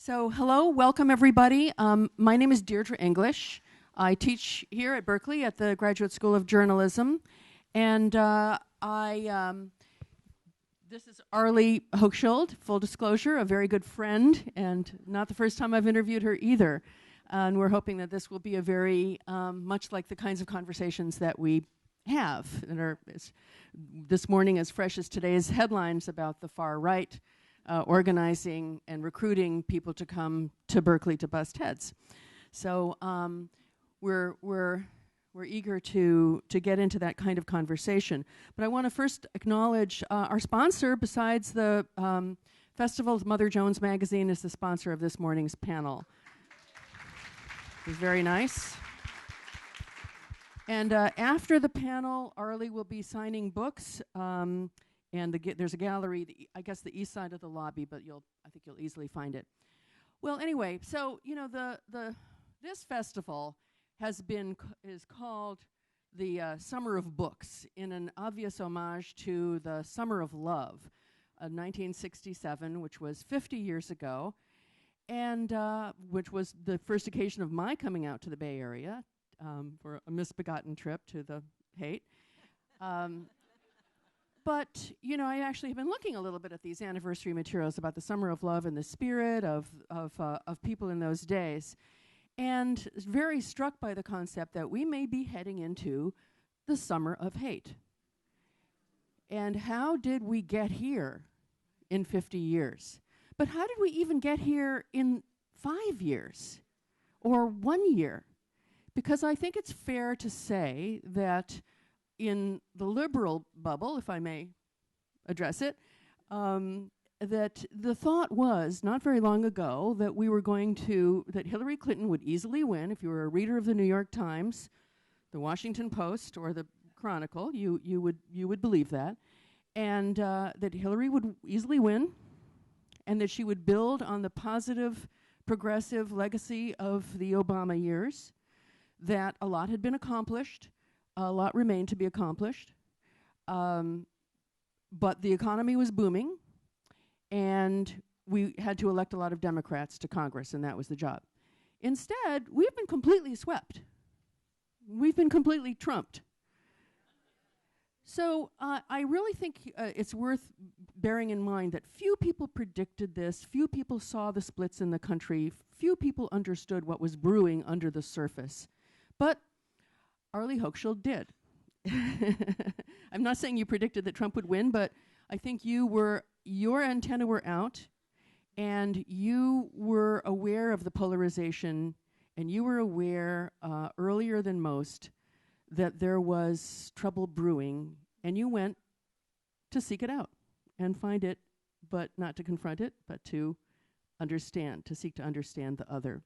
So hello, welcome everybody. My name is Deirdre English. I teach here at Berkeley at the Graduate School of Journalism. And this is Arlie Hochschild, full disclosure, a very good friend, and not the first time I've interviewed her either. And we're hoping that this will be a very, much like the kinds of conversations that we have that are this morning as fresh as today's headlines about the far right organizing and recruiting people to come to Berkeley to bust heads. So we're eager to get into that kind of conversation. But I want to first acknowledge our sponsor. Besides the festival, Mother Jones Magazine is the sponsor of this morning's panel. It's very nice. And after the panel, Arlie will be signing books. And there's a gallery, I guess the east side of the lobby, but I think you'll easily find it. Well, anyway, so this festival is called the Summer of Books, in an obvious homage to the Summer of Love, 1967, which was 50 years ago, and which was the first occasion of my coming out to the Bay Area for a misbegotten trip to the Haight. But, I actually have been looking a little bit at these anniversary materials about the Summer of Love and the spirit of people in those days, and very struck by the concept that we may be heading into the Summer of Hate. And how did we get here in 50 years? But how did we even get here in 5 years or 1 year? Because I think it's fair to say that in the liberal bubble, if I may address it, that the thought was not very long ago that that Hillary Clinton would easily win. If you were a reader of the New York Times, the Washington Post, or the Chronicle, you would believe that, and that Hillary would easily win, and that she would build on the positive, progressive legacy of the Obama years, that a lot had been accomplished. A lot remained to be accomplished, but the economy was booming, and we had to elect a lot of Democrats to Congress, and that was the job. Instead, we've been completely swept. We've been completely trumped. So I really think it's worth bearing in mind that few people predicted this, few people saw the splits in the country, few people understood what was brewing under the surface. But Arlie Hochschild did. I'm not saying you predicted that Trump would win, but I think your antenna were out, and you were aware of the polarization, and you were aware earlier than most that there was trouble brewing, and you went to seek it out and find it, but not to confront it, but to seek to understand the other.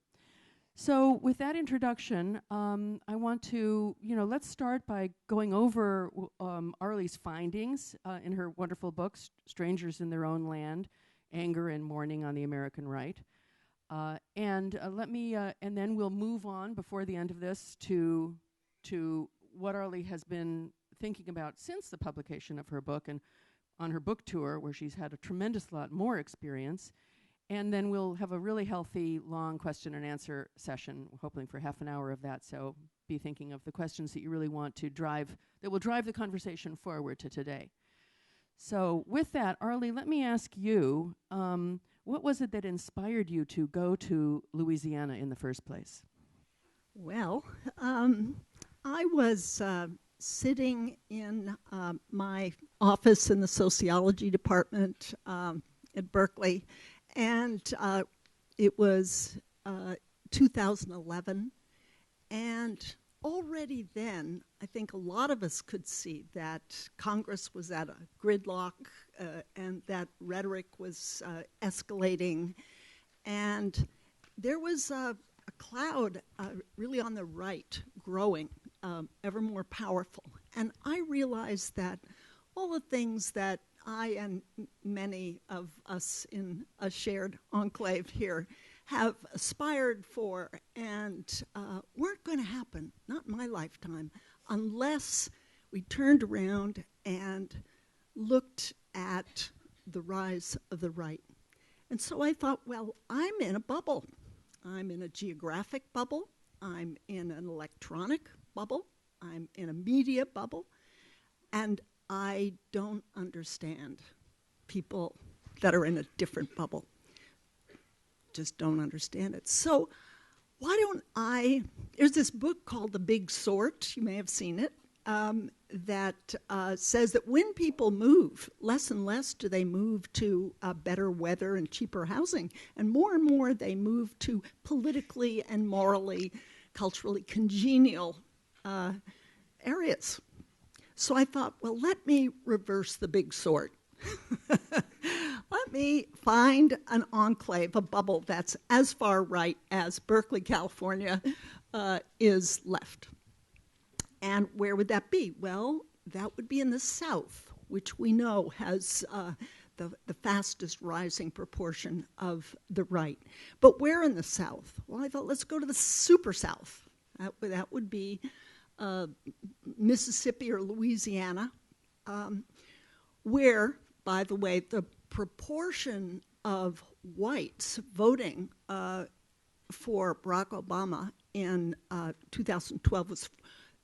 So with that introduction, I want to, let's start by going over Arlie's findings in her wonderful books, Strangers in Their Own Land, Anger and Mourning on the American Right. And then we'll move on before the end of this to what Arlie has been thinking about since the publication of her book and on her book tour, where she's had a tremendous lot more experience. And then we'll have a really healthy, long question and answer session, hoping for half an hour of that. So be thinking of the questions that you really want to that will drive the conversation forward to today. So with that, Arlie, let me ask you, what was it that inspired you to go to Louisiana in the first place? Well, I was sitting in my office in the sociology department at Berkeley, and it was 2011, and already then, I think a lot of us could see that Congress was at a gridlock and that rhetoric was escalating, and there was a cloud really on the right growing, ever more powerful. And I realized that all the things that I and many of us in a shared enclave here have aspired for and weren't going to happen, not in my lifetime, unless we turned around and looked at the rise of the right. And so I thought, well, I'm in a bubble. I'm in a geographic bubble. I'm in an electronic bubble. I'm in a media bubble. And I don't understand people that are in a different bubble. Just don't understand it. So why don't there's this book called The Big Sort, you may have seen it, that says that when people move, less and less do they move to better weather and cheaper housing, and more they move to politically and morally, culturally congenial areas. So I thought, well, let me reverse the big sort. Let me find an enclave, a bubble that's as far right as Berkeley, California is left. And where would that be? Well, that would be in the South, which we know has the fastest rising proportion of the right. But where in the South? Well, I thought, let's go to the super South. That would be Mississippi or Louisiana, where, by the way, the proportion of whites voting for Barack Obama in 2012 was,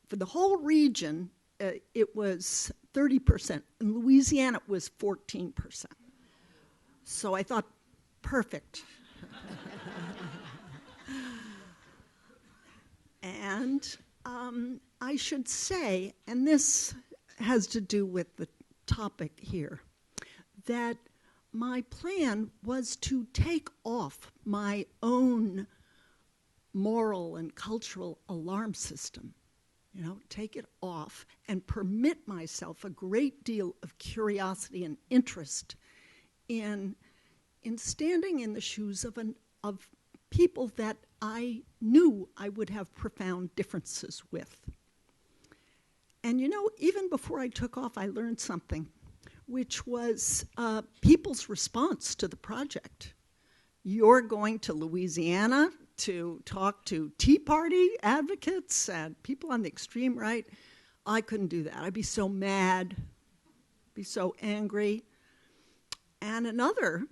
for the whole region, it was 30%. In Louisiana, it was 14%. So I thought, perfect. And I should say, and this has to do with the topic here, that my plan was to take off my own moral and cultural alarm system, take it off and permit myself a great deal of curiosity and interest in standing in the shoes of people that I knew I would have profound differences with. And even before I took off, I learned something, which was people's response to the project. You're going to Louisiana to talk to Tea Party advocates and people on the extreme right. I couldn't do that. I'd be so mad, be so angry. And another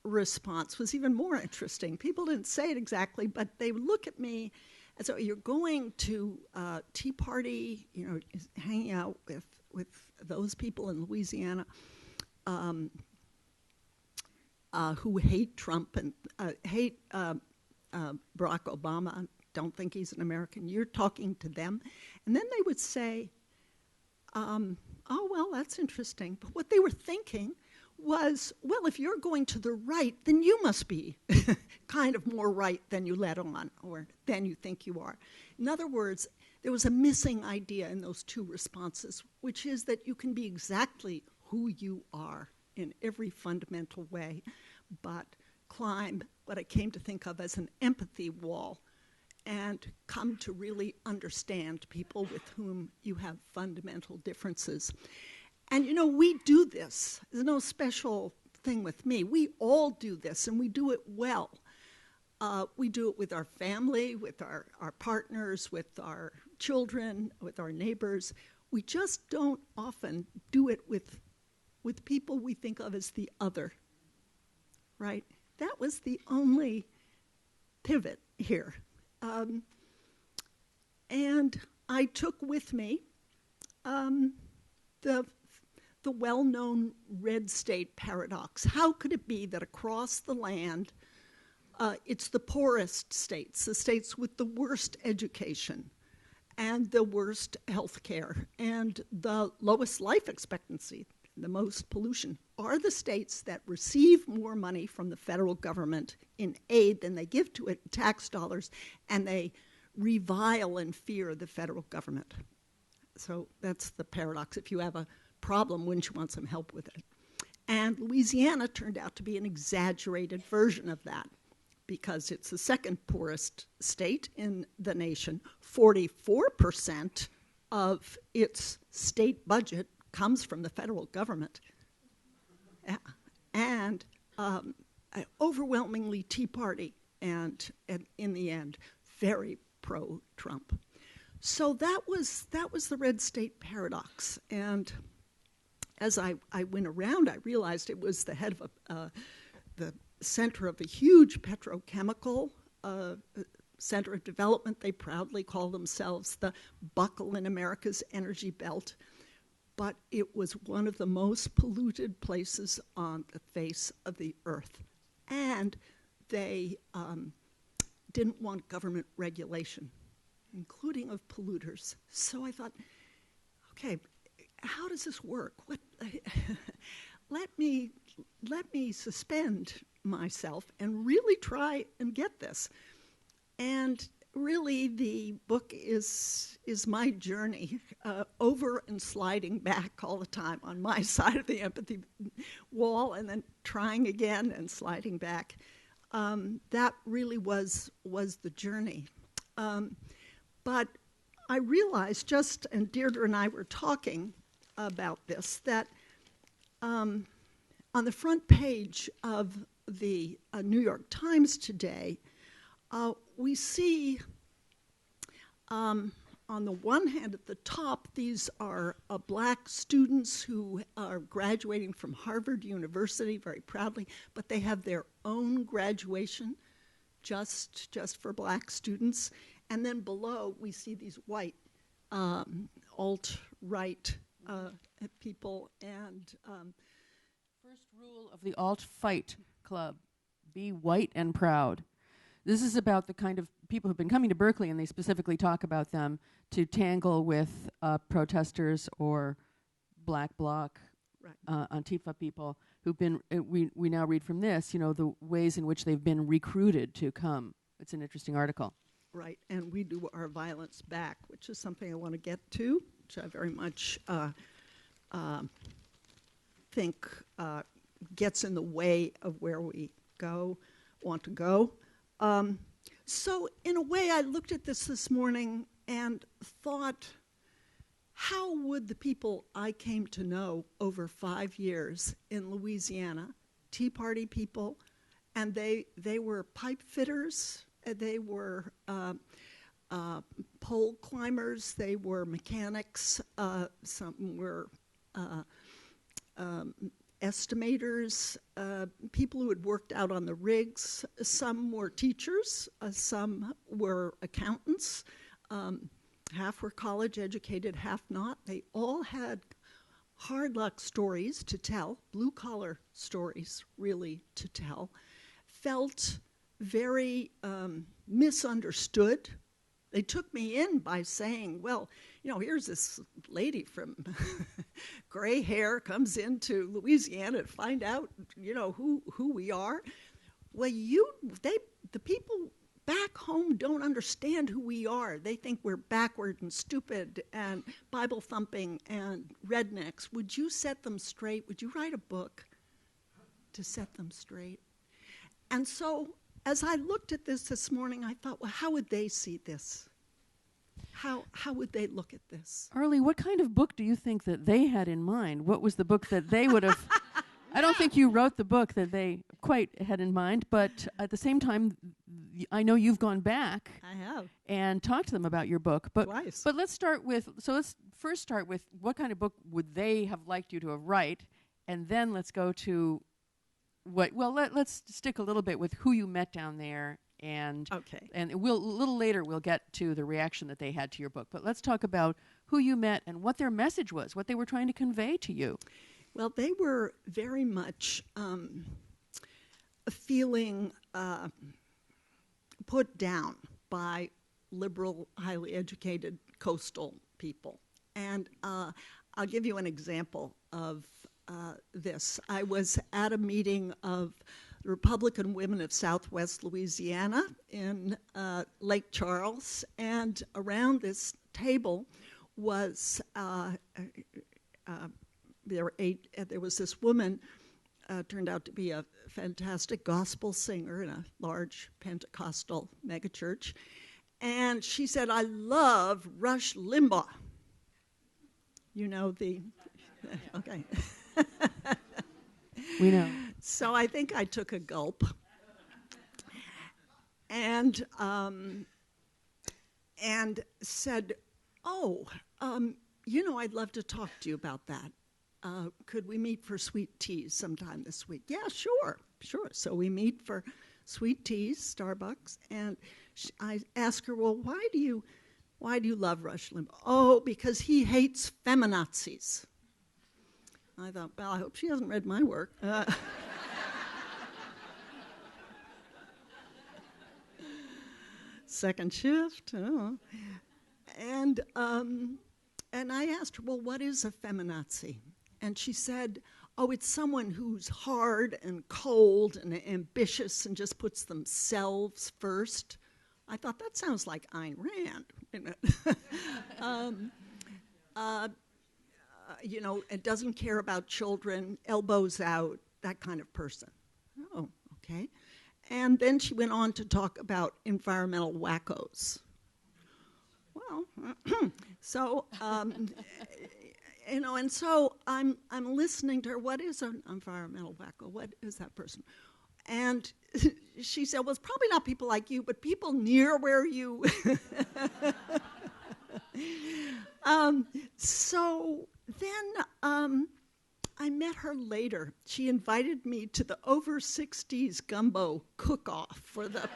response was even more interesting. People didn't say it exactly, but they would look at me and say, you're going to Tea Party, hanging out with those people in Louisiana who hate Trump and hate Barack Obama, don't think he's an American. You're talking to them. And then they would say, oh, well, that's interesting. But what they were thinking was, well, if you're going to the right, then you must be kind of more right than you let on or than you think you are. In other words, there was a missing idea in those two responses, which is that you can be exactly who you are in every fundamental way, but climb what I came to think of as an empathy wall and come to really understand people with whom you have fundamental differences. And we do this. There's no special thing with me. We all do this, and we do it well. We do it with our family, with our partners, with our children, with our neighbors. We just don't often do it with people we think of as the other, right? That was the only pivot here. And I took with me the well-known red state paradox. How could it be that across the land, it's the poorest states, the states with the worst education and the worst health care and the lowest life expectancy, the most pollution, are the states that receive more money from the federal government in aid than they give to it in tax dollars, and they revile and fear the federal government. So that's the paradox. If you have a problem, wouldn't you want some help with it? And Louisiana turned out to be an exaggerated version of that because it's the second poorest state in the nation. 44% of its state budget comes from the federal government. And overwhelmingly Tea Party, and in the end, very pro-Trump. So that was the red state paradox. And as I went around, I realized it was the head of the center of a huge petrochemical center of development. They proudly call themselves the buckle in America's energy belt. But it was one of the most polluted places on the face of the earth. And they didn't want government regulation, including of polluters. So I thought, okay, how does this work? Let me suspend myself and really try and get this. And really, the book is my journey over and sliding back all the time on my side of the empathy wall, and then trying again and sliding back. That really was the journey. But I realized and Deirdre and I were talking about this, that on the front page of the New York Times today, we see, on the one hand, at the top, these are black students who are graduating from Harvard University very proudly, but they have their own graduation just for black students. And then below, we see these white alt-right people. And first rule of the alt-fight club, be white and proud. This is about the kind of people who've been coming to Berkeley, and they specifically talk about them to tangle with protesters or black bloc, Antifa people who've been, we now read from this, the ways in which they've been recruited to come. It's an interesting article. Right, and we do our violence back, which is something I want to get to, which I very much think gets in the way of where we want to go. So in a way, I looked at this morning and thought, how would the people I came to know over 5 years in Louisiana, Tea Party people, and they were pipe fitters, they were pole climbers, they were mechanics, some were estimators, people who had worked out on the rigs. Some were teachers, some were accountants, half were college educated, half not. They all had hard luck stories to tell, blue collar stories really to tell, felt very misunderstood. They took me in by saying, well, here's this lady from gray hair comes into Louisiana to find out, who we are. Well, the people back home don't understand who we are. They think we're backward and stupid and Bible thumping and rednecks. Would you set them straight? Would you write a book to set them straight? And so as I looked at this morning, I thought, well, how would they see this? How would they look at this? Arlie, what kind of book do you think that they had in mind? What was the book that they would have... I don't think you wrote the book that they quite had in mind, but at the same time, I know you've gone back. I have. And talked to them about your book. But Twice. But let's first start with what kind of book would they have liked you to have write, and then let's go to let's stick a little bit with who you met down there. And a little later we'll get to the reaction that they had to your book. But let's talk about who you met and what their message was, what they were trying to convey to you. Well, they were very much feeling put down by liberal, highly educated coastal people. And I'll give you an example of this. I was at a meeting of the Republican Women of Southwest Louisiana in Lake Charles, and around this table was there was this woman, turned out to be a fantastic gospel singer in a large Pentecostal megachurch, and she said, "I love Rush Limbaugh." You know the, okay. We know. So I think I took a gulp, and said, "Oh, I'd love to talk to you about that." could we meet for sweet teas sometime this week? Yeah, sure. So we meet for sweet teas, Starbucks, and I ask her, well, why do you love Rush Limbaugh? Oh, because he hates feminazis. I thought, well, I hope she hasn't read my work. Second shift. Oh. And I asked her, well, what is a feminazi? And she said, oh, it's someone who's hard and cold and ambitious and just puts themselves first. I thought, that sounds like Ayn Rand. It doesn't care about children, elbows out, that kind of person. Oh, okay. And then she went on to talk about environmental wackos. Well, so, and so I'm listening to her. What is an environmental wacko? What is that person? And she said, well, it's probably not people like you, but people near where you. So then I met her later. She invited me to the over 60s gumbo cook-off for the.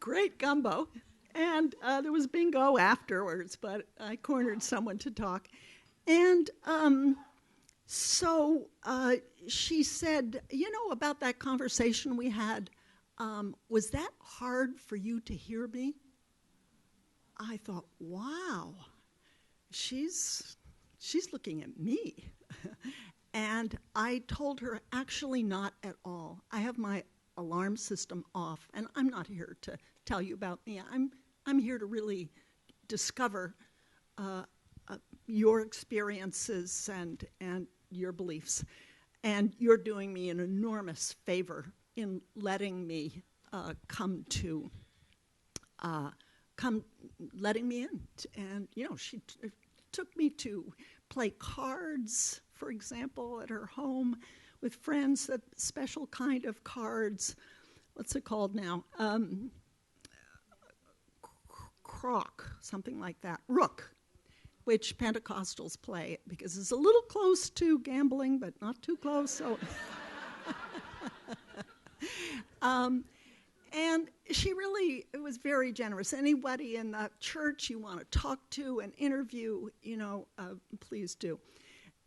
Great gumbo. And there was bingo afterwards, but I cornered someone to talk. And so she said, about that conversation we had, was that hard for you to hear me? I thought, wow, she's looking at me. And I told her, actually not at all. I have my alarm system off, and I'm not here to tell you about me. I'm here to really discover your experiences and your beliefs. And you're doing me an enormous favor in letting me letting me in. And, she took me to play cards, for example, at her home with friends, that special kind of cards. What's it called now? Croc, something like that. Rook, which Pentecostals play because it's a little close to gambling, but not too close. So, and she really was very generous. Anybody in the church you want to talk to and interview, please do.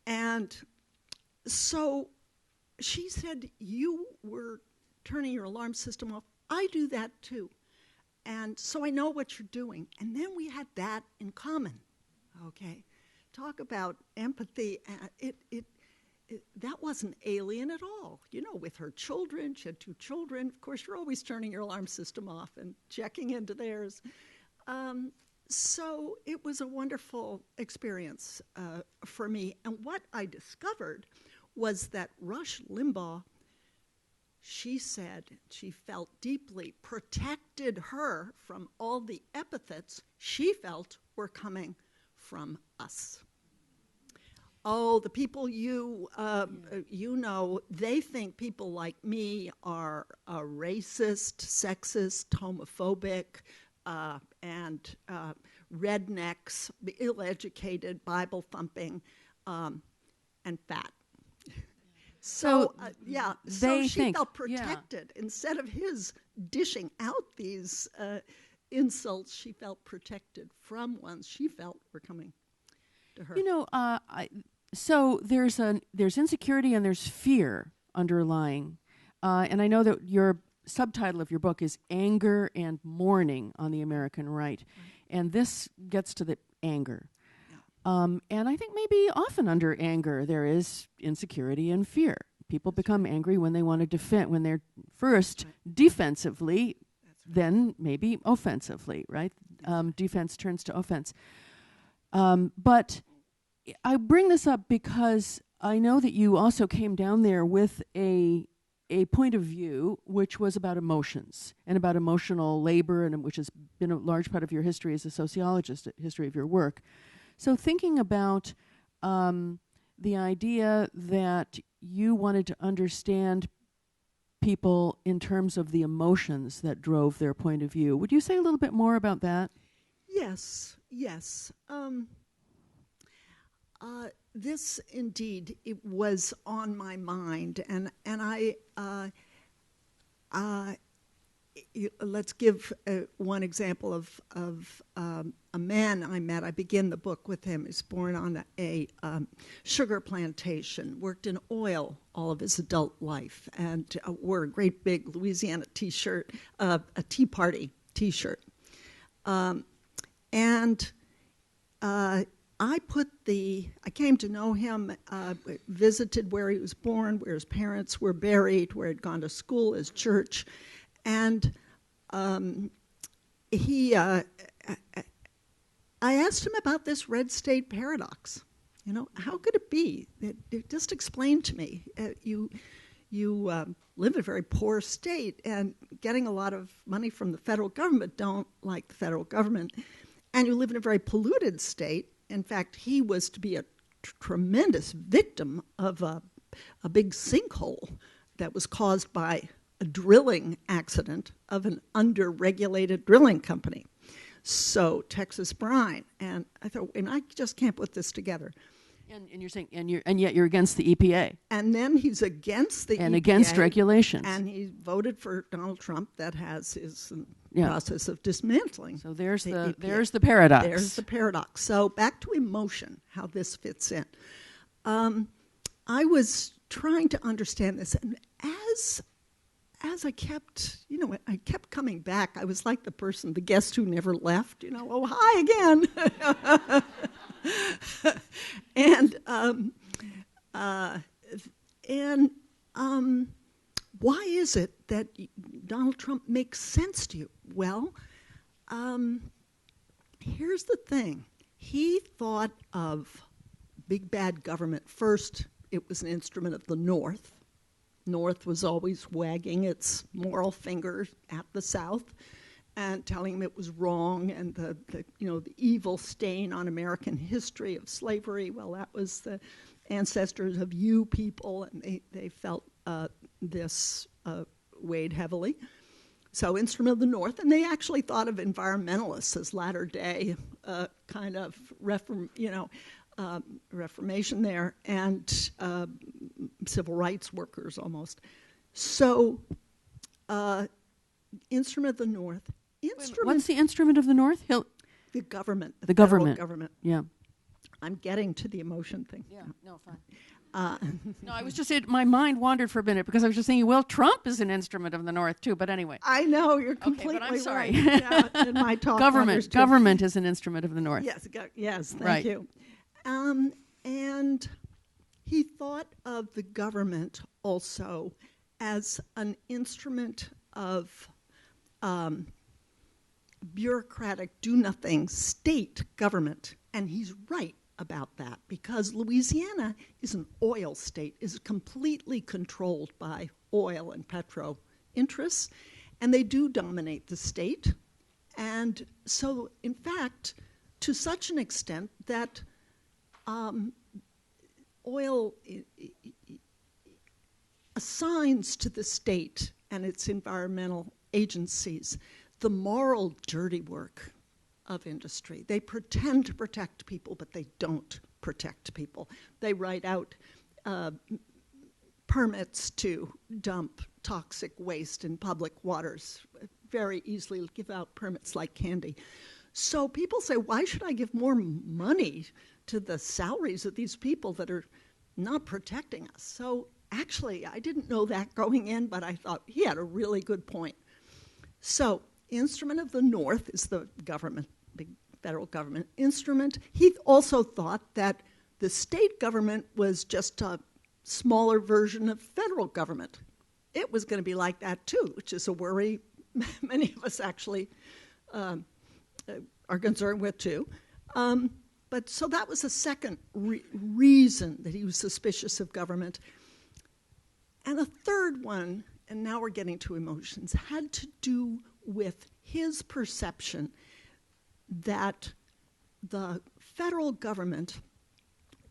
And so she said, you were turning your alarm system off. I do that too. And so I know what you're doing. And then we had that in common, okay? Talk about empathy. That wasn't alien at all. With her children, she had 2 children. Of course, you're always turning your alarm system off and checking into theirs. So it was a wonderful experience for me. And what I discovered was that Rush Limbaugh, she said she felt deeply protected her from all the epithets she felt were coming from us. Oh, the people they think people like me are racist, sexist, homophobic, and rednecks, ill-educated, Bible-thumping, and fat. So she felt protected. Yeah. Instead of his dishing out these insults, she felt protected from ones she felt were coming to her. So there's insecurity and there's fear underlying. And I know that your subtitle of your book is Anger and Mourning on the American Right. And this gets to the anger. And I think maybe often under anger there is insecurity and fear. People become angry when they want to defend, when they're first defensively, then maybe offensively, right? Defense turns to offense. But I bring this up because I know that you also came down there with a point of view which was about emotions and about emotional labor, and which has been a large part of your history as a sociologist, history of your work. So thinking about the idea that you wanted to understand people in terms of the emotions that drove their point of view. Would you say a little bit more about that? Yes, yes. This indeed, it was on my mind, and let's give one example of a man I met. I begin the book with him. He's born on a sugar plantation, worked in oil all of his adult life, and wore a great big Louisiana T-shirt, a Tea Party T-shirt. I came to know him, visited where he was born, where his parents were buried, where he'd gone to school, his church, and I asked him about this red state paradox. You know, how could it be? Just explain to me. You live in a very poor state and getting a lot of money from the federal government, don't like the federal government, and you live in a very polluted state. In fact, he was to be a tremendous victim of a big sinkhole that was caused by a drilling accident of an under-regulated drilling company. So Texas brine. And I thought, and I just can't put this together. And you're saying, and yet you're against the EPA. And then he's against the EPA. And against regulations. And he voted for Donald Trump that has his process of dismantling. So there's the EPA. the paradox. There's the paradox. So back to emotion, how this fits in. I was trying to understand this, and as I kept, I kept coming back. I was like the guest who never left. Oh, hi again. And why is it that Donald Trump makes sense to you? Well, here's the thing. He thought of big bad government. First, it was an instrument of the North. North was always wagging its moral finger at the South and telling him it was wrong, and the evil stain on American history of slavery. Well, that was the ancestors of you people, and they felt this weighed heavily. So instrument of the North, and they actually thought of environmentalists as latter-day kind of reformation there, and civil rights workers almost. So instrument of the North. What's the instrument of the North? The government. The government. Government. Yeah. I'm getting to the emotion thing. Yeah, no, fine. No, I was just, my mind wandered for a minute because I was just thinking, well, Trump is an instrument of the North too, but anyway. I know, you're completely but I'm sorry. right. Yeah, in my talk. Government is an instrument of the North. Yes, thank right. you. And he thought of the government also as an instrument of bureaucratic, do-nothing state government. And he's right about that, because Louisiana is an oil state, is completely controlled by oil and petro interests, and they do dominate the state. And so, in fact, to such an extent that oil assigns to the state and its environmental agencies the moral dirty work of industry. They pretend to protect people, but they don't protect people. They write out permits to dump toxic waste in public waters. Very easily give out permits like candy. So people say, why should I give more money to the salaries of these people that are not protecting us? So actually, I didn't know that going in, but I thought he had a really good point. So instrument of the North is the government, big federal government instrument. He also thought that the state government was just a smaller version of federal government. It was going to be like that too, which is a worry many of us actually are concerned with too. But so that was a second reason that he was suspicious of government. And a third one, and now we're getting to emotions, had to do with his perception that the federal government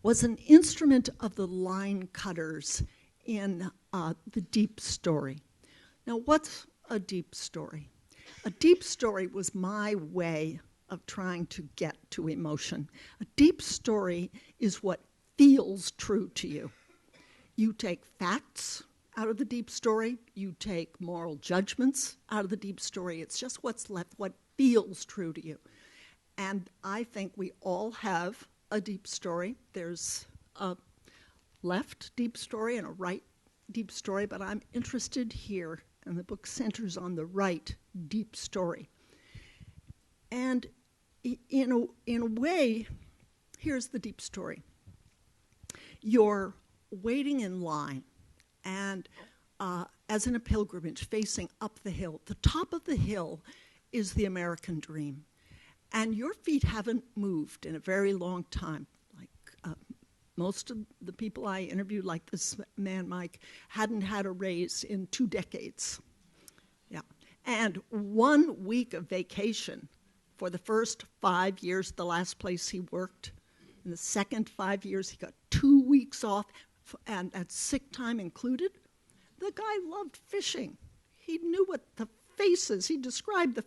was an instrument of the line cutters in the deep story. Now, what's a deep story? A deep story was my way of trying to get to emotion. A deep story is what feels true to you. You take facts out of the deep story. You take moral judgments out of the deep story. It's just what's left, what feels true to you. And I think we all have a deep story. There's a left deep story and a right deep story, but I'm interested here, and the book centers on the right deep story. And in a way, here's the deep story. You're waiting in line, and as in a pilgrimage, facing up the hill. The top of the hill is the American dream. And your feet haven't moved in a very long time. Like most of the people I interviewed, like this man, Mike, hadn't had a raise in 2 decades. Yeah. And 1 week of vacation for the first 5 years, the last place he worked. In the second 5 years, he got 2 weeks off, and that's sick time included. The guy loved fishing. He knew what the faces, he described the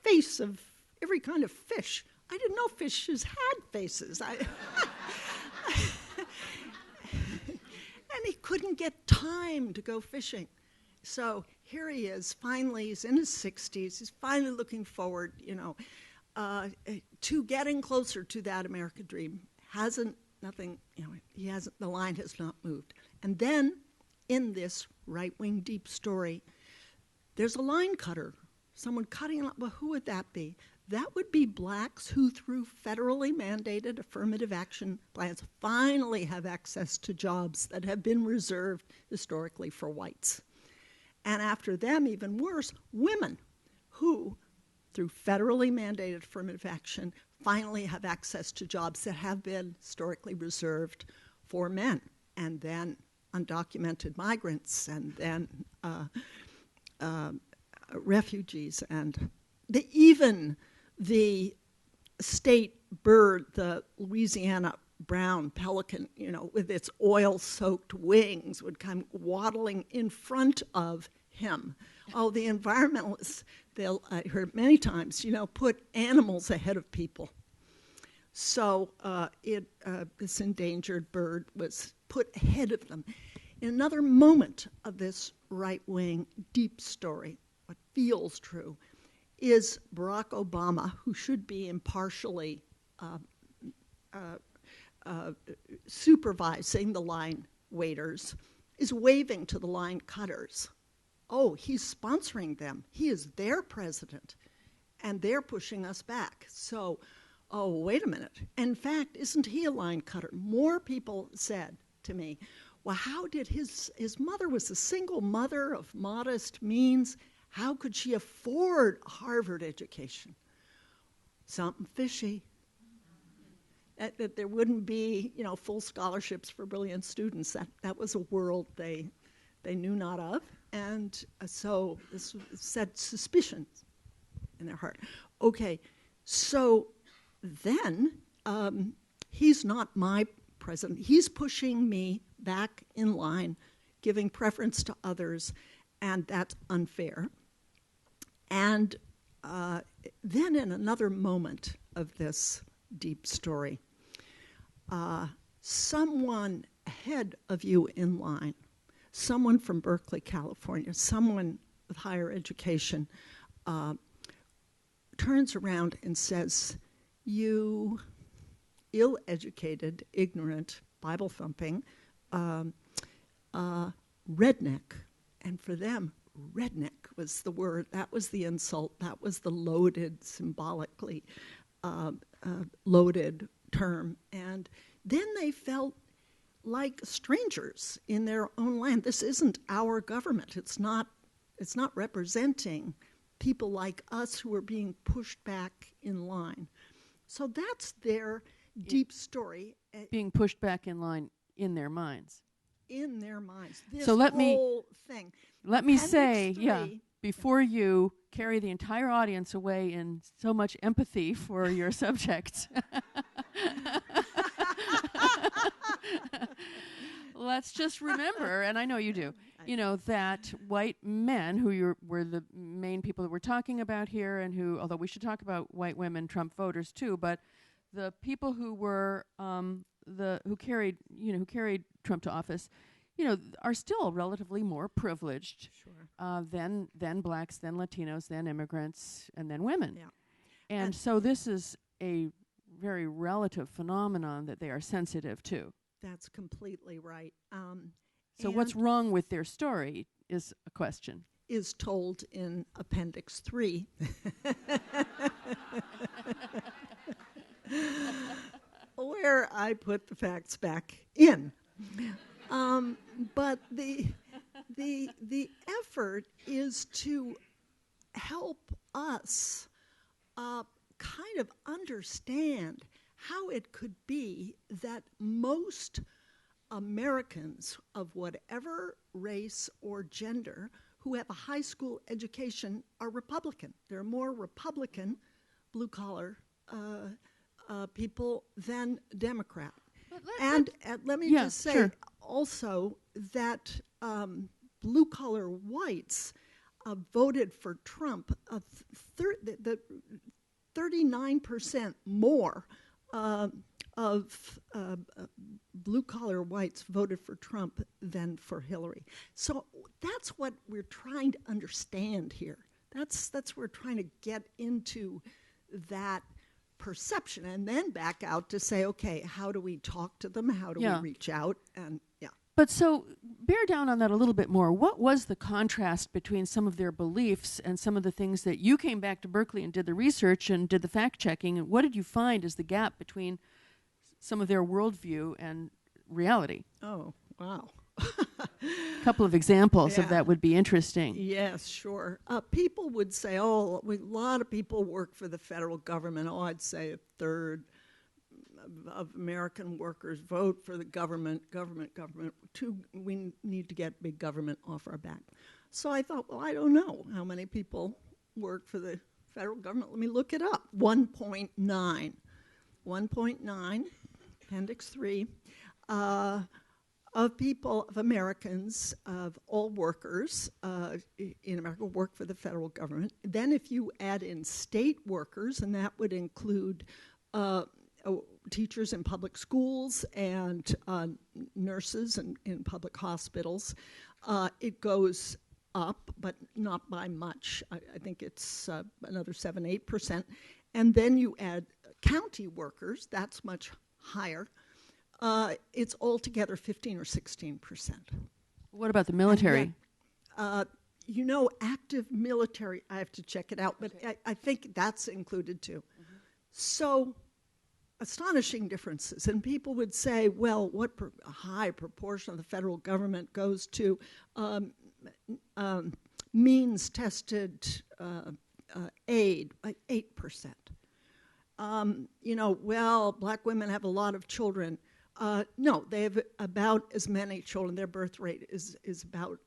face of every kind of fish. I didn't know fishes had faces. And he couldn't get time to go fishing. So here he is, finally, he's in his 60s, he's finally looking forward, to getting closer to that American dream. The line has not moved. And then, in this right-wing deep story, there's a line cutter, someone cutting, well, who would that be? That would be blacks who, through federally mandated affirmative action plans, finally have access to jobs that have been reserved historically for whites. And after them, even worse, women who, through federally mandated affirmative action, finally have access to jobs that have been historically reserved for men, and then undocumented migrants, and then refugees, and even the state bird, the Louisiana brown pelican, with its oil-soaked wings, would come waddling in front of him. Oh, the environmentalists, I heard many times, put animals ahead of people. So this endangered bird was put ahead of them. In another moment of this right-wing deep story, what feels true, is Barack Obama, who should be impartially supervising the line waiters, is waving to the line cutters. Oh, he's sponsoring them. He is their president, and they're pushing us back. So, oh, wait a minute. In fact, isn't he a line cutter? More people said to me, well, how did his mother was a single mother of modest means. How could she afford a Harvard education? Something fishy. That there wouldn't be, full scholarships for brilliant students. That was a world they knew not of. And so this set suspicions in their heart. Okay, so then he's not my president. He's pushing me back in line, giving preference to others, and that's unfair. And then in another moment of this deep story, someone ahead of you in line, someone from Berkeley, California, someone with higher education, turns around and says, you ill-educated, ignorant, Bible-thumping redneck. And for them, redneck was the word, that was the insult, that was the loaded, symbolically loaded term. And then they felt like strangers in their own land. This isn't our government. It's not representing people like us who are being pushed back in line. So that's their deep story. Being pushed back in line in their minds. In their minds. This so let whole thing. Let me say, before you carry the entire audience away in so much empathy for your subjects, let's just remember, and I know you do, that white men who were the main people that we're talking about here, and who, although we should talk about white women Trump voters too, but the people who were who carried Trump to office, are still relatively more privileged than blacks, than Latinos, than immigrants, and then women. Yeah. And so this is a very relative phenomenon that they are sensitive to. That's completely right. So what's wrong with their story is a question. Is told in Appendix 3. Where I put the facts back in. But the effort is to help us kind of understand how it could be that most Americans of whatever race or gender who have a high school education are Republican. There are more Republican blue-collar people than Democrat. And let me just say also that blue-collar whites voted for Trump 39% more of blue-collar whites voted for Trump than for Hillary. So that's what we're trying to understand here. That's we're trying to get into that perception and then back out to say, okay, how do we talk to them? How do we reach out? And But so bear down on that a little bit more. What was the contrast between some of their beliefs and some of the things that you came back to Berkeley and did the research and did the fact-checking, and what did you find is the gap between some of their worldview and reality? Oh, wow. A couple of examples of that would be interesting. Yes, sure. People would say, a lot of people work for the federal government. I'd say a third of American workers vote for the government. We need to get big government off our back. So I thought, I don't know how many people work for the federal government. Let me look it up. 1.9. 1.9, Appendix 3, of Americans, of all workers in America work for the federal government. Then if you add in state workers, and that would include teachers in public schools and nurses in public hospitals, it goes up, but not by much. I think it's another 7-8%. And then you add county workers, that's much higher. It's altogether 15 or 16%. What about the military? Active military, I have to check it out, but I think that's included too. Mm-hmm. So astonishing differences. And people would say, well, what a high proportion of the federal government goes to means-tested aid, like 8%. Black women have a lot of children. No, they have about as many children. Their birth rate is about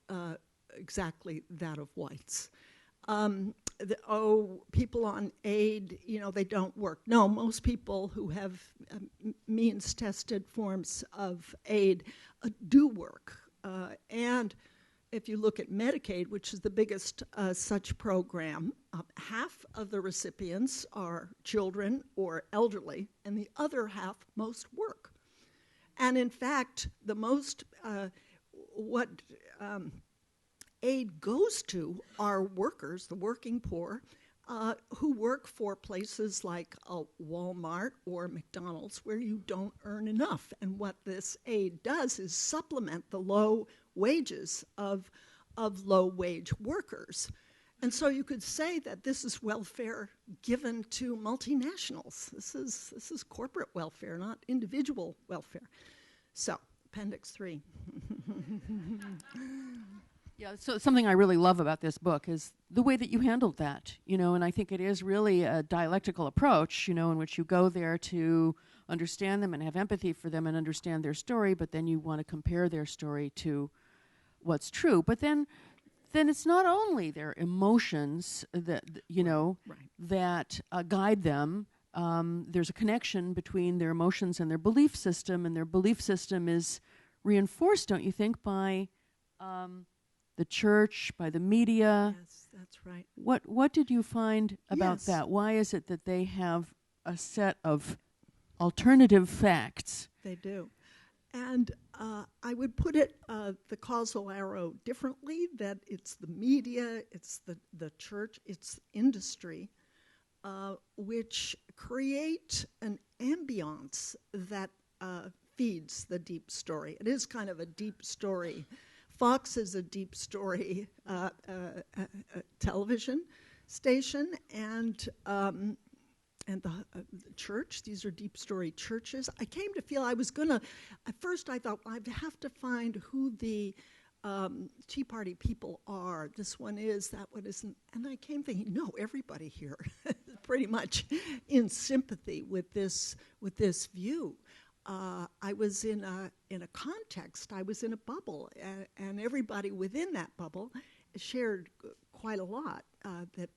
exactly that of whites. People on aid, they don't work. No, most people who have means-tested forms of aid do work. And if you look at Medicaid, which is the biggest such program, half of the recipients are children or elderly, and the other half, most work. And in fact, the most, what aid goes to are workers, the working poor, who work for places like Walmart or McDonald's where you don't earn enough. And what this aid does is supplement the low wages of low-wage workers. And so you could say that this is welfare given to multinationals. This is corporate welfare, not individual welfare. So, Appendix 3. Yeah, so something I really love about this book is the way that you handled that, and I think it is really a dialectical approach, in which you go there to understand them and have empathy for them and understand their story, but then you want to compare their story to what's true. But then it's not only their emotions that, that guide them. There's a connection between their emotions and their belief system, and their belief system is reinforced, don't you think, by the church, by the media. Yes, that's right. What did you find about Yes. that? Why is it that they have a set of alternative facts? They do. And I would put it, the causal arrow differently, that it's the media, it's the church, it's industry, which create an ambiance that feeds the deep story. It is kind of a deep story. Fox is a deep story television station, and the church, these are deep story churches. I came to feel I was going to, at first I thought, I'd have to find who the Tea Party people are. This one is, that one isn't. And I came thinking, no, everybody here is pretty much in sympathy with this view. I was in a context, I was in a bubble, and everybody within that bubble shared quite a lot that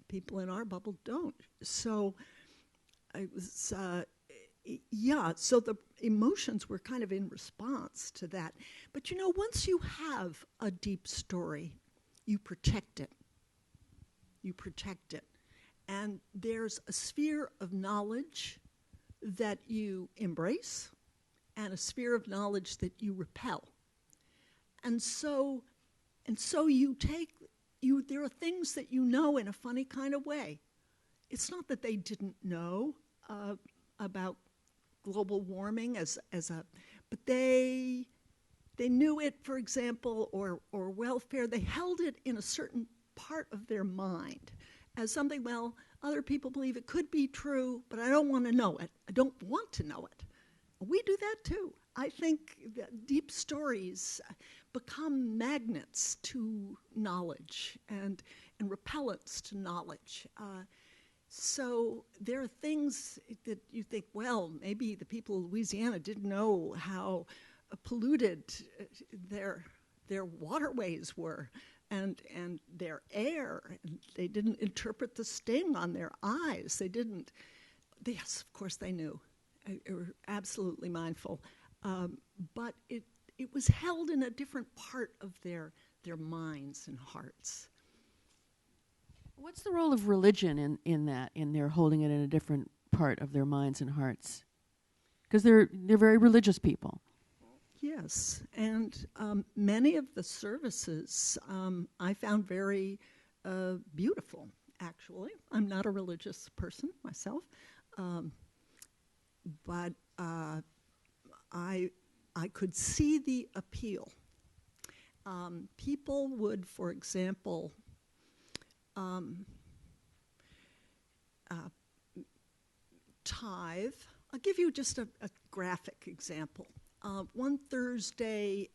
people in our bubble don't. So I was, so the emotions were kind of in response to that. But you know, once you have a deep story, you protect it. You protect it. And there's a sphere of knowledge that you embrace and a sphere of knowledge that you repel. And so you take, there are things that you know in a funny kind of way. It's not that they didn't know about global warming but they knew it, for example, or welfare. They held it in a certain part of their mind as something, well, other people believe it could be true, but I don't want to know it. I don't want to know it. We do that too. I think that deep stories become magnets to knowledge and repellents to knowledge. So there are things that you think, well, maybe the people of Louisiana didn't know how polluted their waterways were and their air. And they didn't interpret the sting on their eyes. They didn't. Yes, of course they knew. They were absolutely mindful. But it was held in a different part of their minds and hearts. What's the role of religion in their holding it in a different part of their minds and hearts? Because they're very religious people. Yes, and many of the services I found very beautiful, actually. I'm not a religious person myself, but I could see the appeal. People would, for example, tithe. I'll give you just a graphic example. One Thursday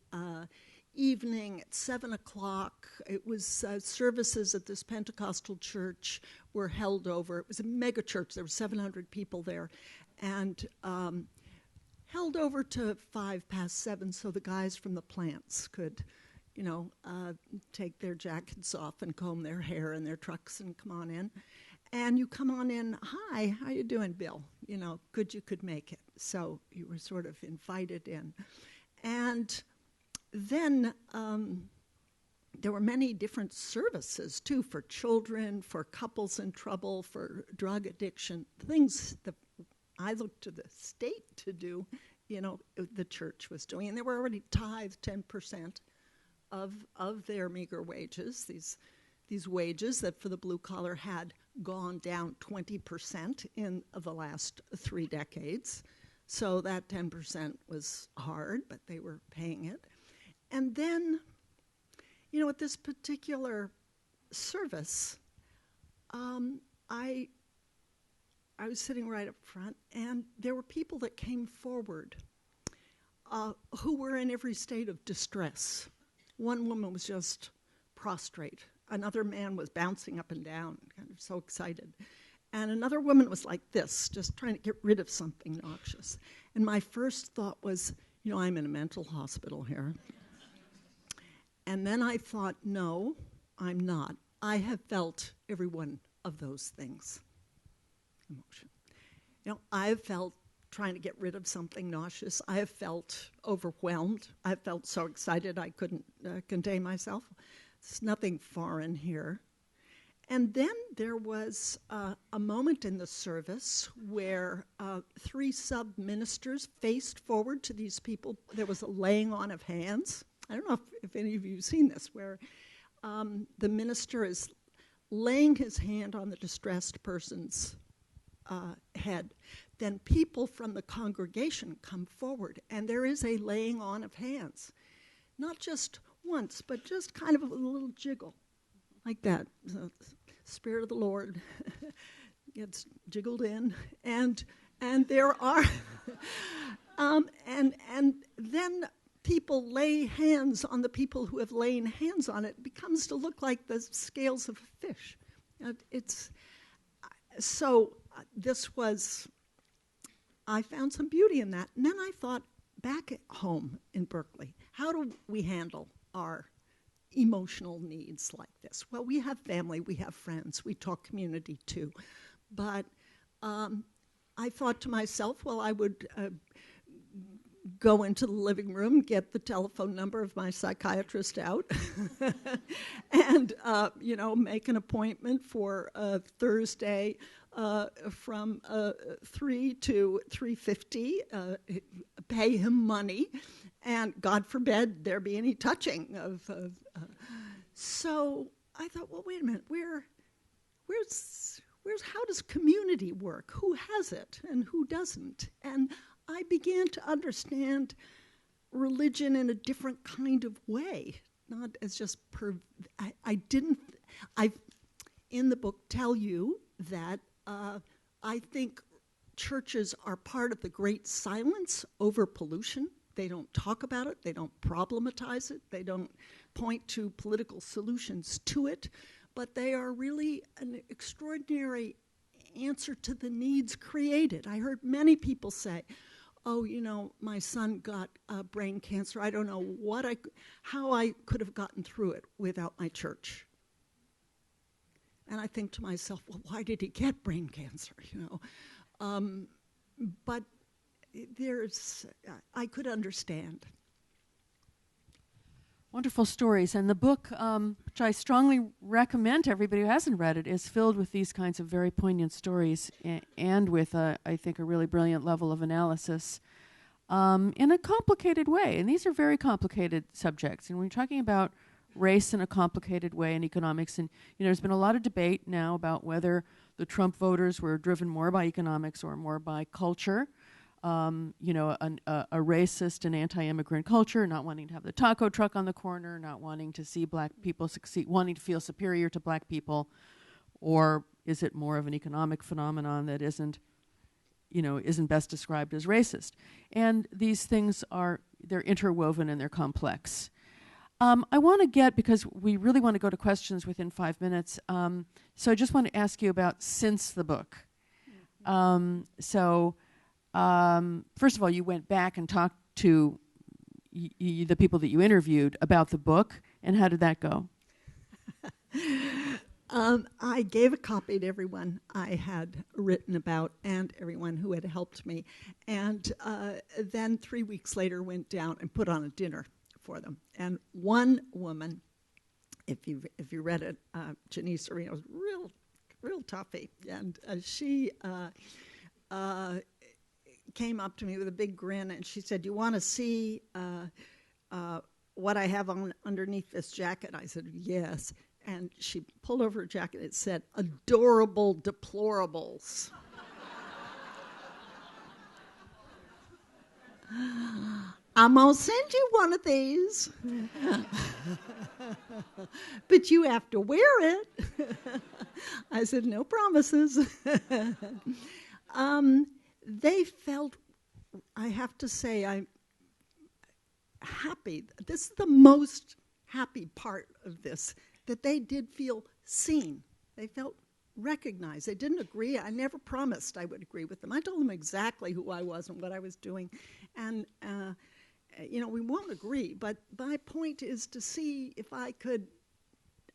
evening at 7 o'clock, it was services at this Pentecostal church were held over. It was a mega church. There were 700 people there. And held over to 7:05 so the guys from the plants could, take their jackets off and comb their hair in their trucks and come on in. And you come on in, hi, how you doing, Bill? Good you could make it. So you were sort of invited in. And then there were many different services, too, for children, for couples in trouble, for drug addiction, things that I looked to the state to do, the church was doing. And they were already tithed 10% of their meager wages, these wages that for the blue collar had gone down 20% in the last 3 decades. So that 10% was hard, but they were paying it. And then, at this particular service, I was sitting right up front, and there were people that came forward who were in every state of distress. One woman was just prostrate. Another man was bouncing up and down, kind of so excited. And another woman was like this, just trying to get rid of something noxious. And my first thought was, I'm in a mental hospital here. And then I thought, no, I'm not. I have felt every one of those things. Emotion. I've felt trying to get rid of something nauseous. I have felt overwhelmed. I felt so excited I couldn't contain myself. There's nothing foreign here. And then there was a moment in the service where 3 sub-ministers faced forward to these people. There was a laying on of hands. I don't know if any of you have seen this, where the minister is laying his hand on the distressed person's head. Then people from the congregation come forward, and there is a laying on of hands. Not just once, but just kind of a little jiggle, like that. The Spirit of the Lord gets jiggled in, and there are, and then people lay hands on the people who have laid hands on it. It becomes to look like the scales of a fish. I found some beauty in that. And then I thought, back at home in Berkeley, how do we handle our emotional needs like this? Well, we have family, we have friends, we talk community too. But I thought to myself, well, I would go into the living room, get the telephone number of my psychiatrist out, and make an appointment for Thursday from 3 to 3:50, pay him money, and God forbid there be any touching of. So I thought, well, wait a minute, how does community work? Who has it and who doesn't? And I began to understand religion in a different kind of way, not as just I in the book tell you that I think churches are part of the great silence over pollution. They don't talk about it. They don't problematize it. They don't point to political solutions to it. But they are really an extraordinary answer to the needs created. I heard many people say, oh, my son got brain cancer. I don't know how I could have gotten through it without my church. And I think to myself, well, why did he get brain cancer? But I could understand. Wonderful stories. And the book, which I strongly recommend to everybody who hasn't read it, is filled with these kinds of very poignant stories and with, I think, a really brilliant level of analysis in a complicated way. And these are very complicated subjects. And when you're talking about race in a complicated way in economics, and there's been a lot of debate now about whether the Trump voters were driven more by economics or more by culture. A racist and anti-immigrant culture, not wanting to have the taco truck on the corner, not wanting to see black people succeed, wanting to feel superior to black people, or is it more of an economic phenomenon that isn't best described as racist? And these things they're interwoven and they're complex. I want to get, because we really want to go to questions within 5 minutes, so I just want to ask you about since the book. First of all, you went back and talked to the people that you interviewed about the book, and how did that go? I gave a copy to everyone I had written about and everyone who had helped me, and then 3 weeks later went down and put on a dinner for them. And one woman, if you read it, Janice Arena, was real toughie, and she came up to me with a big grin, and she said, "You want to see what I have on underneath this jacket?" I said, "Yes." And she pulled over her jacket. It said, "Adorable deplorables." I'm going to send you one of these. But you have to wear it. I said, "No promises." They felt, I have to say, I'm happy. This is the most happy part of this, that they did feel seen. They felt recognized. They didn't agree. I never promised I would agree with them. I told them exactly who I was and what I was doing. And, we won't agree, but my point is to see if I could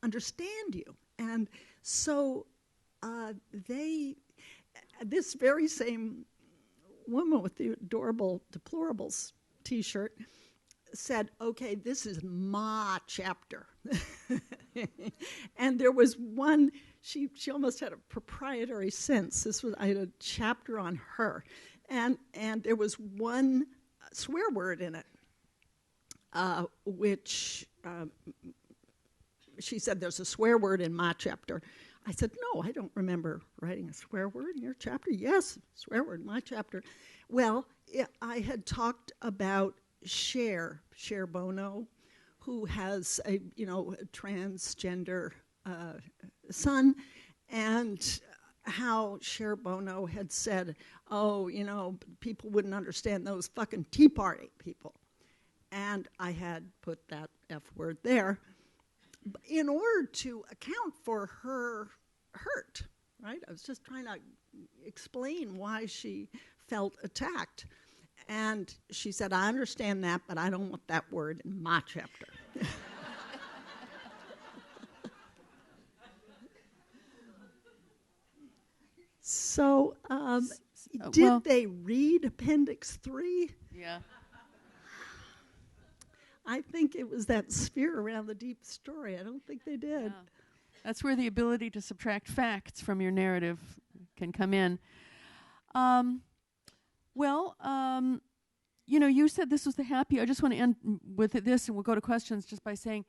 understand you. And so this very same woman with the adorable deplorables T-shirt said, "Okay, this is my chapter." And there was one, she almost had a proprietary sense. I had a chapter on her. And there was one swear word in it, which she said, "There's a swear word in my chapter." I said, "No, I don't remember writing a swear word in your chapter." "Yes, swear word in my chapter." Well, I had talked about Cher Bono, who has a transgender son, and how Cher Bono had said, "Oh, people wouldn't understand those fucking Tea Party people." And I had put that F word there in order to account for her hurt, right? I was just trying to explain why she felt attacked. And she said, "I understand that, but I don't want that word in my chapter." So, did they read Appendix 3? Yeah. I think it was that sphere around the deep story. I don't think they did. Yeah. That's where the ability to subtract facts from your narrative can come in. You said this was the happy. I just want to end with this, and we'll go to questions just by saying,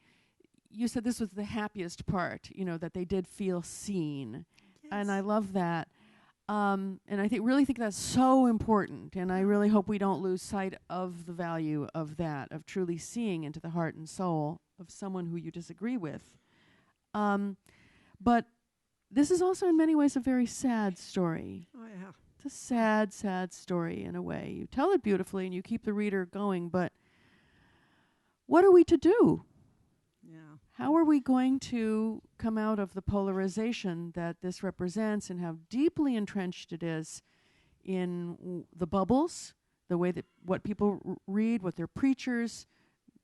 you said this was the happiest part, that they did feel seen. Yes. And I love that. And I really think that's so important. And I really hope we don't lose sight of the value of that, of truly seeing into the heart and soul of someone who you disagree with. But this is also in many ways a very sad story. Oh, yeah. It's a sad, sad story in a way. You tell it beautifully and you keep the reader going, but what are we to do? Yeah. How are we going to come out of the polarization that this represents and how deeply entrenched it is in the bubbles, the way that what people read, what their preachers,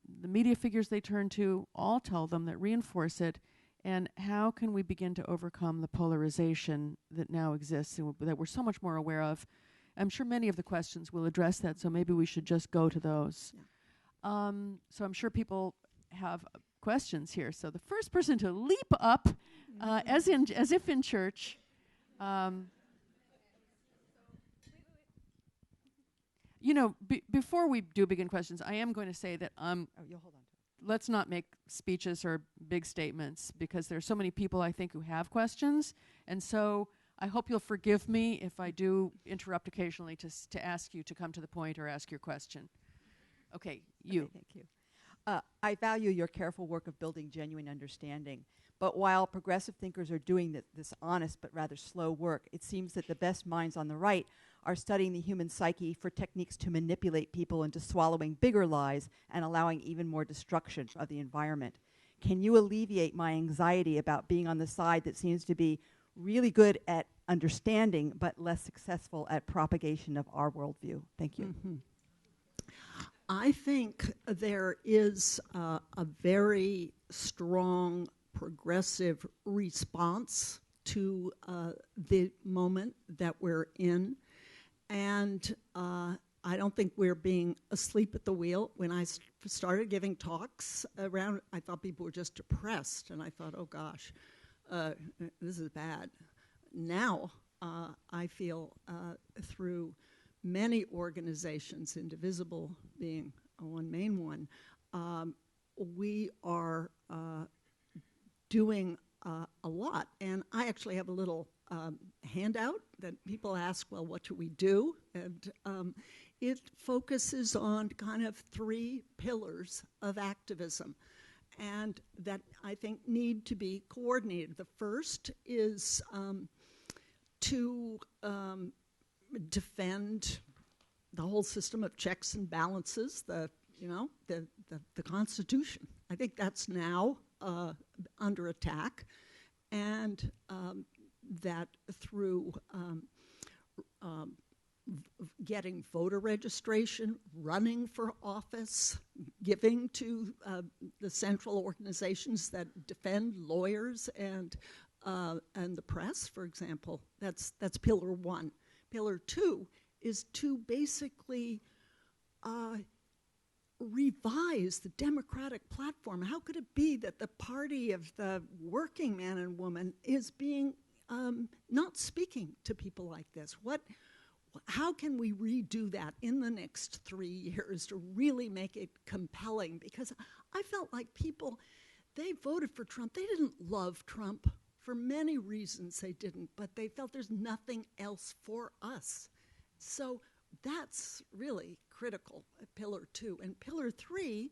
the media figures they turn to, all tell them that reinforce it, and how can we begin to overcome the polarization that now exists and that we're so much more aware of? I'm sure many of the questions will address that, so maybe we should just go to those. Yeah. So I'm sure people have questions here. So the first person to leap up, as if in church. Before we do begin questions, I am going to say that you'll hold on to it. Let's not make speeches or big statements, because there are so many people, I think, who have questions. And so I hope you'll forgive me if I do interrupt occasionally to ask you to come to the point or ask your question. Okay, you. Okay, thank you. I value your careful work of building genuine understanding. But while progressive thinkers are doing this honest but rather slow work, it seems that the best minds on the right are studying the human psyche for techniques to manipulate people into swallowing bigger lies and allowing even more destruction of the environment. Can you alleviate my anxiety about being on the side that seems to be really good at understanding but less successful at propagation of our worldview? Thank you. Mm-hmm. I think there is a very strong progressive response to the moment that we're in. And I don't think we're being asleep at the wheel. When I started giving talks around, I thought people were just depressed. And I thought, oh gosh, this is bad. Now I feel through many organizations, Indivisible being one main one, we are doing a lot. And I actually have a little handout that people ask, well, what should we do? And it focuses on kind of 3 pillars of activism, and that I think need to be coordinated. The first is to defend the whole system of checks and balances, the Constitution. I think that's now under attack, and that through getting voter registration, running for office, giving to the central organizations that defend lawyers and the press, for example. That's pillar 1. Pillar 2 is to basically revise the Democratic platform. How could it be that the party of the working man and woman is being not speaking to people like this? How can we redo that in the next 3 years to really make it compelling? Because I felt like people, they voted for Trump. They didn't love Trump. For many reasons they didn't, but they felt there's nothing else for us. So that's really critical at Pillar 2. And Pillar 3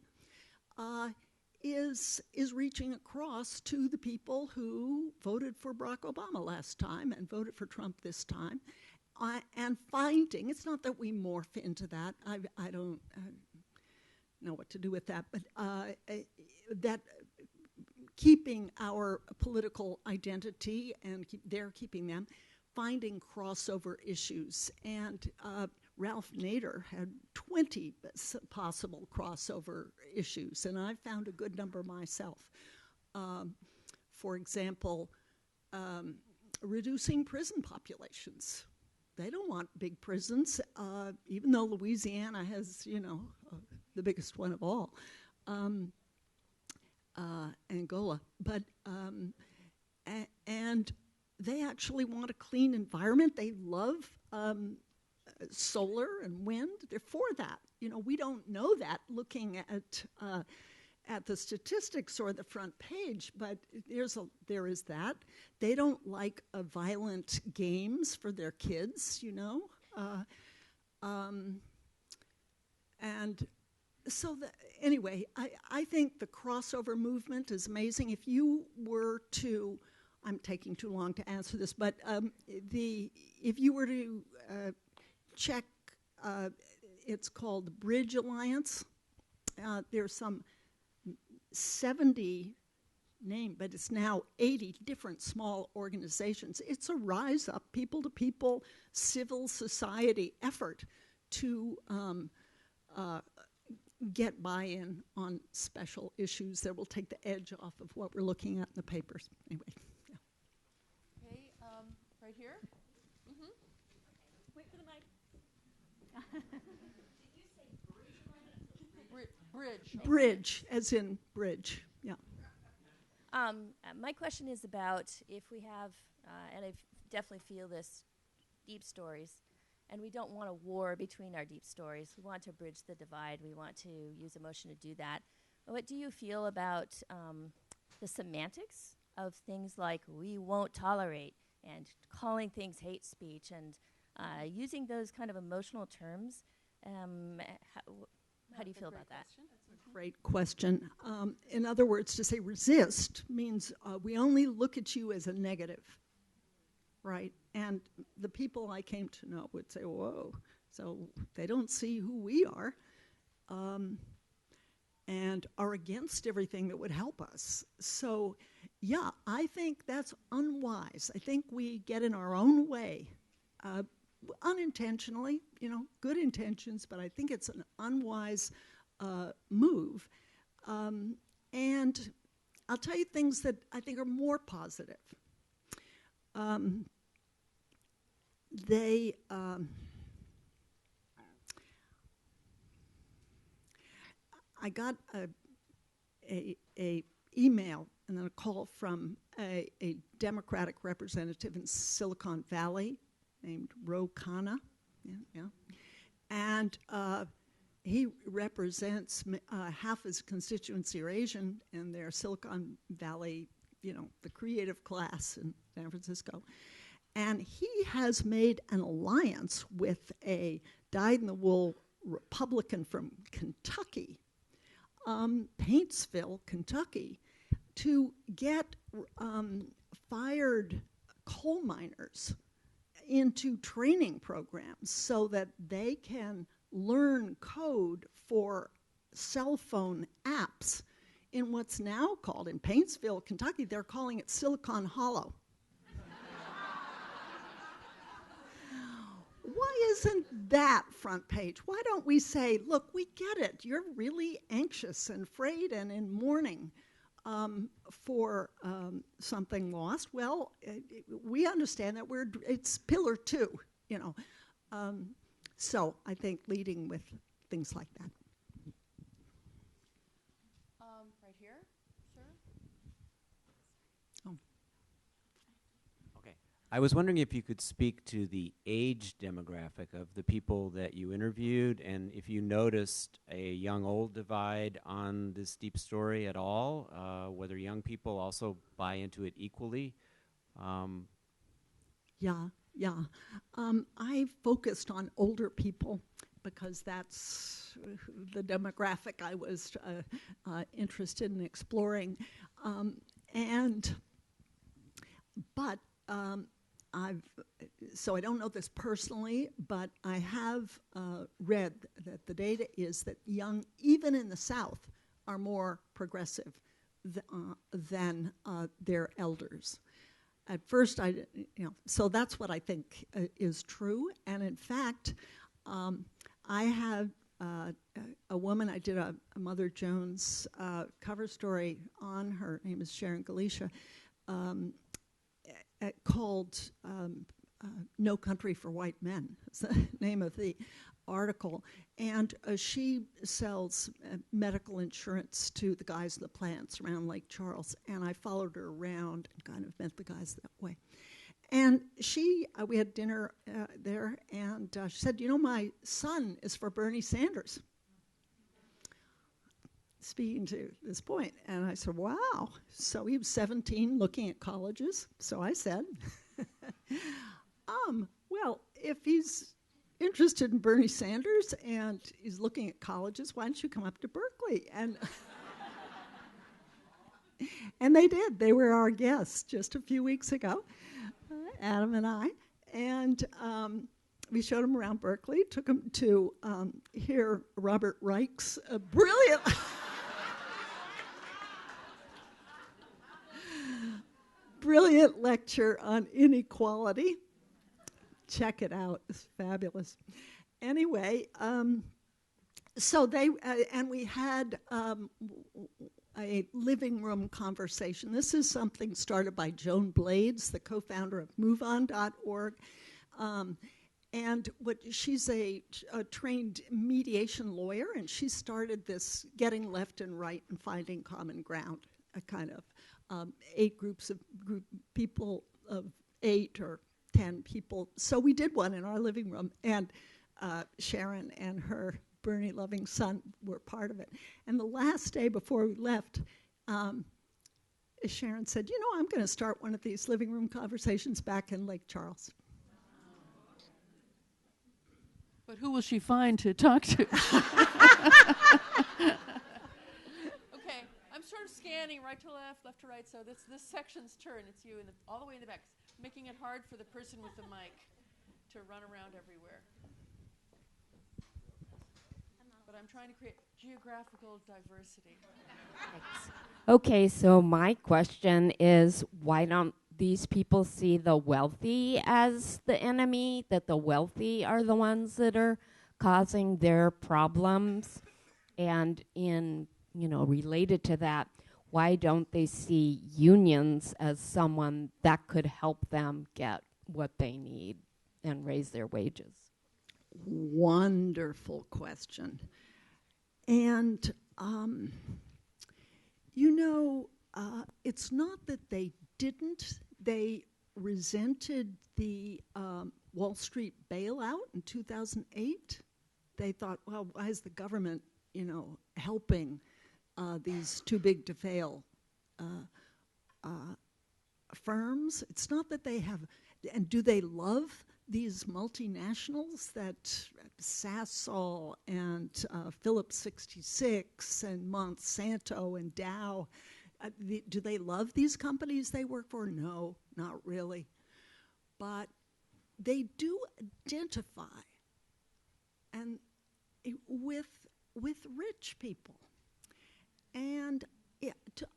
is reaching across to the people who voted for Barack Obama last time and voted for Trump this time, and finding, it's not that we morph into that, I don't know what to do with that, but that keeping our political identity, and they're keeping them, finding crossover issues. And Ralph Nader had 20 possible crossover issues, and I found a good number myself. For example, reducing prison populations. They don't want big prisons, even though Louisiana has, the biggest one of all, Angola. But and they actually want a clean environment. They love solar and wind. They're for that. We don't know that looking at the statistics or the front page, but there is that. They don't like violent games for their kids, and so anyway, I think the crossover movement is amazing. If you were to, I'm taking too long to answer this, but if you were to check, it's called the Bridge Alliance. There's some 70 named, but it's now 80 different small organizations. It's a rise up, people-to-people, civil society effort to get buy-in on special issues that will take the edge off of what we're looking at in the papers. Anyway, yeah. Okay, right here. Mm-hmm. Wait for the mic. Did you say bridge? Bridge. Bridge, as in bridge, yeah. My question is about if we have, and I definitely feel this, deep stories, and we don't want a war between our deep stories. We want to bridge the divide. We want to use emotion to do that. What do you feel about the semantics of things like "we won't tolerate" and calling things hate speech and using those kind of emotional terms? How do you feel about that? Great question. In other words, to say resist means we only look at you as a negative, right? And the people I came to know would say, whoa, so they don't see who we are and are against everything that would help us. So, yeah, I think that's unwise. I think we get in our own way, unintentionally, good intentions, but I think it's an unwise move. And I'll tell you things that I think are more positive. I got a email and then a call from a Democratic representative in Silicon Valley named Ro Khanna, and he represents half his constituency are Asian, and they're Silicon Valley, the creative class in San Francisco. And he has made an alliance with a dyed-in-the-wool Republican from Kentucky, Paintsville, Kentucky, to get fired coal miners into training programs so that they can learn code for cell phone apps in what's now called, in Paintsville, Kentucky, they're calling it Silicon Hollow. Why isn't that front page? Why don't we say, look, we get it. You're really anxious and afraid and in mourning for something lost. Well, we understand that it's pillar 2, So I think leading with things like that. Right here, sir. Oh. Okay. I was wondering if you could speak to the age demographic of the people that you interviewed, and if you noticed a young-old divide on this deep story at all, whether young people also buy into it equally. Yeah. I focused on older people because that's the demographic I was interested in exploring. So I don't know this personally, but I have read that the data is that young, even in the South, are more progressive than their elders. At first, so that's what I think is true. And in fact, I have a woman, I did a Mother Jones cover story on her, name is Sharon Galicia, called No Country for White Men. It's the name of the article. And she sells medical insurance to the guys in the plants around Lake Charles. And I followed her around and kind of met the guys that way. And we had dinner there, and she said, my son is for Bernie Sanders. Speaking to this point. And I said, wow. So he was 17 looking at colleges. So I said, well, if he's interested in Bernie Sanders and he's looking at colleges, why don't you come up to Berkeley? And they did. They were our guests just a few weeks ago, Adam and I. And we showed them around Berkeley, took them to hear Robert Reich's brilliant... brilliant lecture on inequality. Check it out. It's fabulous. Anyway, so they, and we had a living room conversation. This is something started by Joan Blades, the co-founder of MoveOn.org. And she's a trained mediation lawyer, and she started this getting left and right and finding common ground, a kind of 8 groups of people of 8 or 10 people. So we did one in our living room, and Sharon and her Bernie-loving son were part of it. And the last day before we left, Sharon said, I'm going to start one of these living room conversations back in Lake Charles. But who will she find to talk to? Okay, I'm sort of scanning right to left to right, so this section's turn. It's you all the way in the back, making it hard for the person with the mic to run around everywhere. But I'm trying to create geographical diversity. Thanks. Okay, so my question is, why don't these people see the wealthy as the enemy, that the wealthy are the ones that are causing their problems? And related to that, why don't they see unions as someone that could help them get what they need and raise their wages? Wonderful question. And, it's not that they didn't. They resented the Wall Street bailout in 2008. They thought, well, why is the government, helping these too big to fail firms? It's not that they have, and do they love these multinationals that Sasol and Phillips 66 and Monsanto and Dow, do they love these companies they work for? No, not really. But they do identify and with rich people. And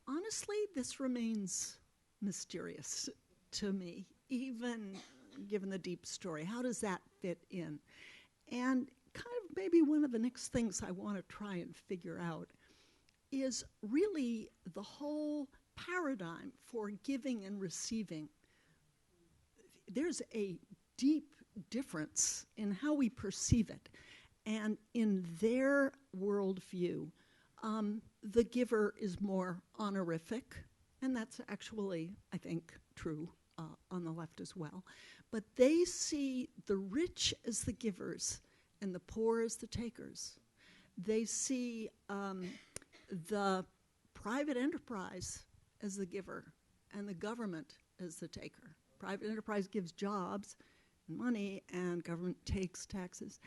honestly, this remains mysterious to me, even given the deep story. How does that fit in? And kind of maybe one of the next things I want to try and figure out is really the whole paradigm for giving and receiving. There's a deep difference in how we perceive it. And in their worldview, the giver is more honorific, and that's actually, I think, true on the left as well. But they see the rich as the givers and the poor as the takers. They see the private enterprise as the giver and the government as the taker. Private enterprise gives jobs and money, and government takes taxes.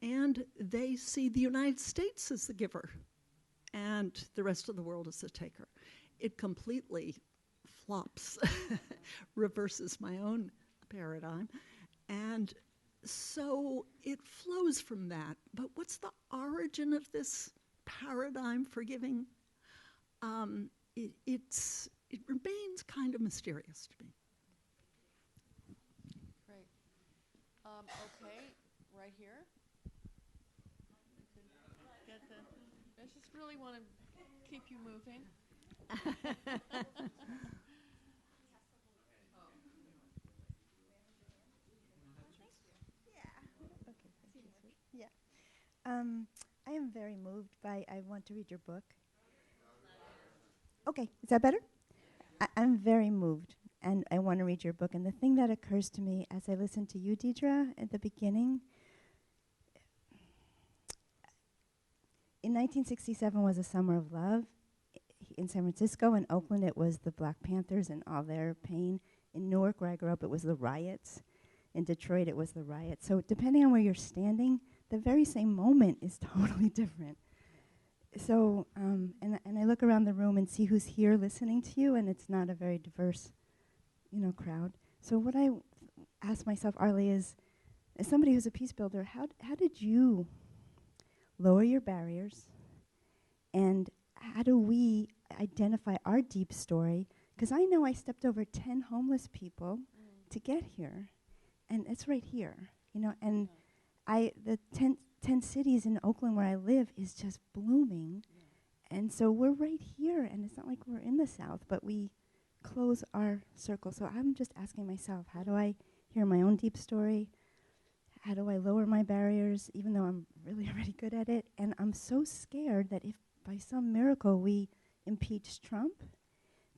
And they see the United States as the giver and the rest of the world as the taker. It completely flops, reverses my own paradigm. And so it flows from that. But what's the origin of this paradigm for giving? It remains kind of mysterious to me. Great. Okay, right here. I just really want to keep you moving. I am very moved by, I want to read your book. Okay, is that better? I'm very moved, and I want to read your book. And the thing that occurs to me as I listen to you, Deidre, at the beginning, in 1967 was a summer of love. In San Francisco and Oakland, it was the Black Panthers and all their pain. In Newark, where I grew up, it was the riots. In Detroit, it was the riots. So depending on where you're standing, the very same moment is totally different. So, and I look around the room and see who's here listening to you, and it's not a very diverse, crowd. So what I ask myself, Arlie, is, as somebody who's a peace builder, how did you lower your barriers, and how do we identify our deep story? Because I know I stepped over 10 homeless people to get here, and it's right here, and the 10 cities in Oakland where I live is just blooming. And so we're right here, and it's not like we're in the South, but we close our circle. So I'm just asking myself, how do I hear my own deep story? How do I lower my barriers, even though I'm really already good at it? And I'm so scared that if by some miracle we impeach Trump,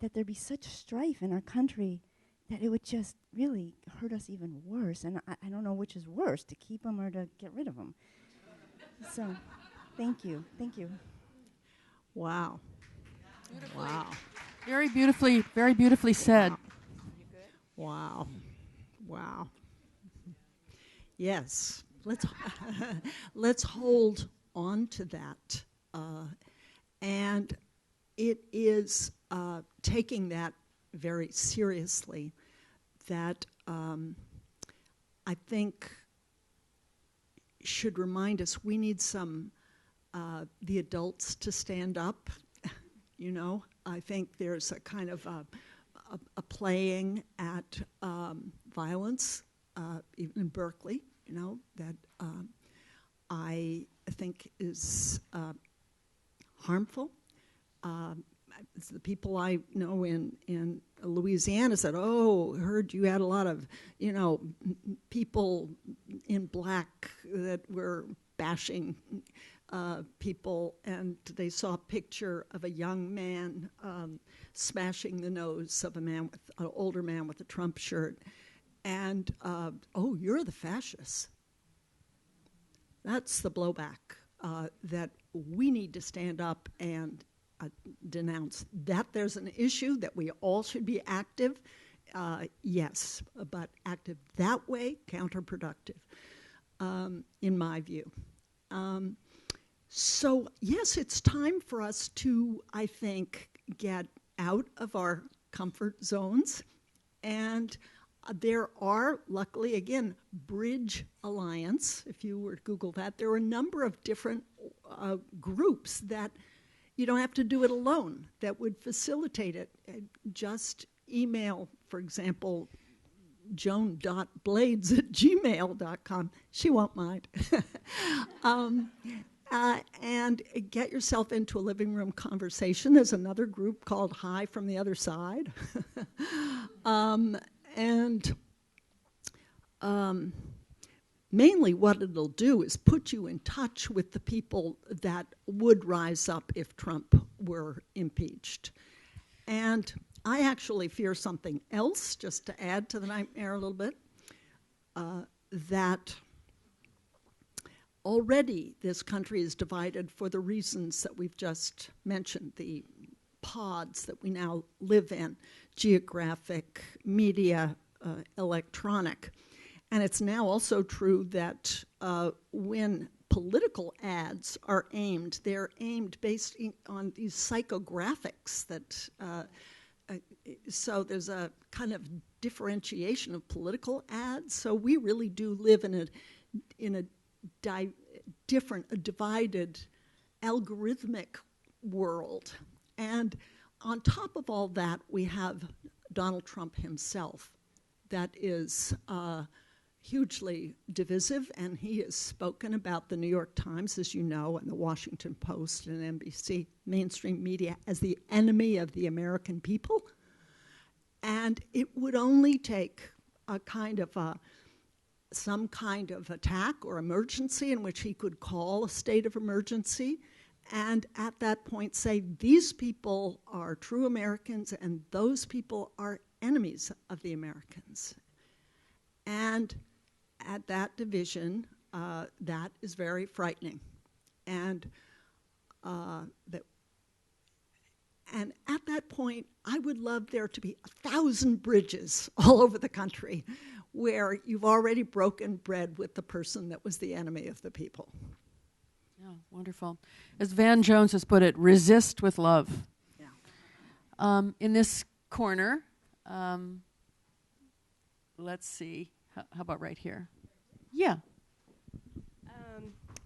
that there'd be such strife in our country that it would just really hurt us even worse. And I don't know which is worse, to keep him or to get rid of him. So, thank you. Thank you. Wow. Beautifully. Wow. Very beautifully said. Wow. Wow. Yes. Let's hold on to that. And it is taking that very seriously that I think should remind us we need the adults to stand up. I think there's a kind of a playing at violence, even in Berkeley, that I think is harmful. The people I know in Louisiana said, heard you had a lot of, people in black that were bashing people, and they saw a picture of a young man smashing the nose of an older man with a Trump shirt, and, you're the fascists. That's the blowback that we need to stand up and denounce. That there's an issue, that we all should be active, yes, but active that way, counterproductive, in my view. So, yes, it's time for us to, I think, get out of our comfort zones. And there are, luckily, again, Bridge Alliance, if you were to Google that, there are a number of different groups that you don't have to do it alone that would facilitate it. Just email, for example, joan.blades@gmail.com. She won't mind. And get yourself into a living room conversation. There's another group called Hi from the Other Side. And mainly what it'll do is put you in touch with the people that would rise up if Trump were impeached. And I actually fear something else, just to add to the nightmare a little bit, that already this country is divided for the reasons that we've just mentioned, the pods that we now live in, geographic, media, electronic. And it's now also true that when political ads are aimed, they're aimed based on these psychographics that, so there's a kind of differentiation of political ads. So we really do live in a divided algorithmic world. And on top of all that, we have Donald Trump himself that is hugely divisive, and he has spoken about the New York Times, as you know, and the Washington Post and NBC, mainstream media, as the enemy of the American people. And it would only take a kind of some kind of attack or emergency in which he could call a state of emergency, and at that point say, these people are true Americans and those people are enemies of the Americans. And at that division, that is very frightening. And at that point, I would love there to be 1,000 bridges all over the country where you've already broken bread with the person that was the enemy of the people. Yeah, wonderful. As Van Jones has put it, resist with love. Yeah. In this corner, let's see. How about right here? Yeah.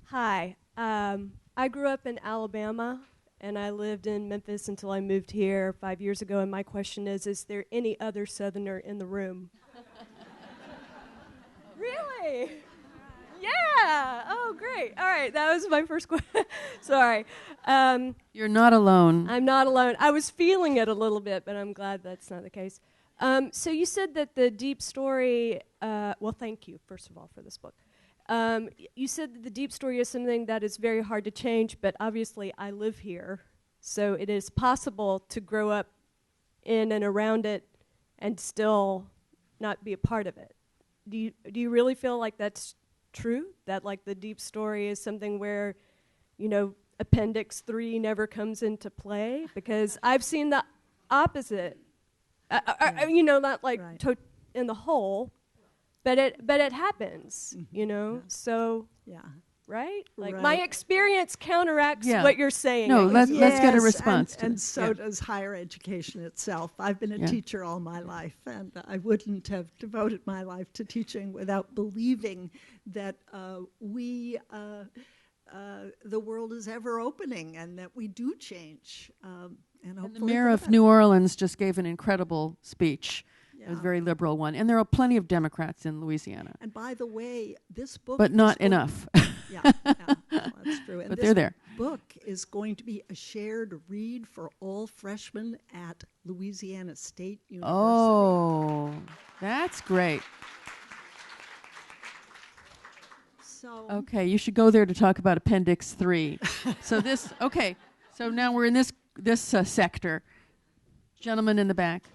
Hi. I grew up in Alabama, and I lived in Memphis until I moved here 5 years ago. And my question is there any other Southerner in the room? Really? Yeah. Oh, great. All right. That was my first question. Sorry. You're not alone. I'm not alone. I was feeling it a little bit, but I'm glad that's not the case. So you said that the deep story, well, thank you, first of all, for this book. You said that the deep story is something that is very hard to change, but obviously I live here, so it is possible to grow up in and around it and still not be a part of it. Do you really feel like that's true? That like the deep story is something where, you know, Appendix 3 never comes into play? Because I've seen the opposite. You know, not like Right. in the whole, but it happens, Mm-hmm. you know. Yeah. So, Yeah. right? Like Right. my experience counteracts Yeah. what you're saying. No, I guess. let's get a Yes, response to and this. so Yeah. does higher education itself. I've been a Yeah. teacher all my life, and I wouldn't have devoted my life to teaching without believing that the world is ever opening and that we do change. And And the hopefully mayor for of better. New Orleans just gave an incredible speech. It was a Yeah. very liberal one. And there are plenty of Democrats in Louisiana, And by the way, this book but is not going- enough. Yeah, well, that's true. And But this they're there. book is going to be a shared read for all freshmen at Louisiana State University. Oh, that's great. So Okay, you should go there to talk about Appendix 3. So now we're in this sector. Gentleman in the back.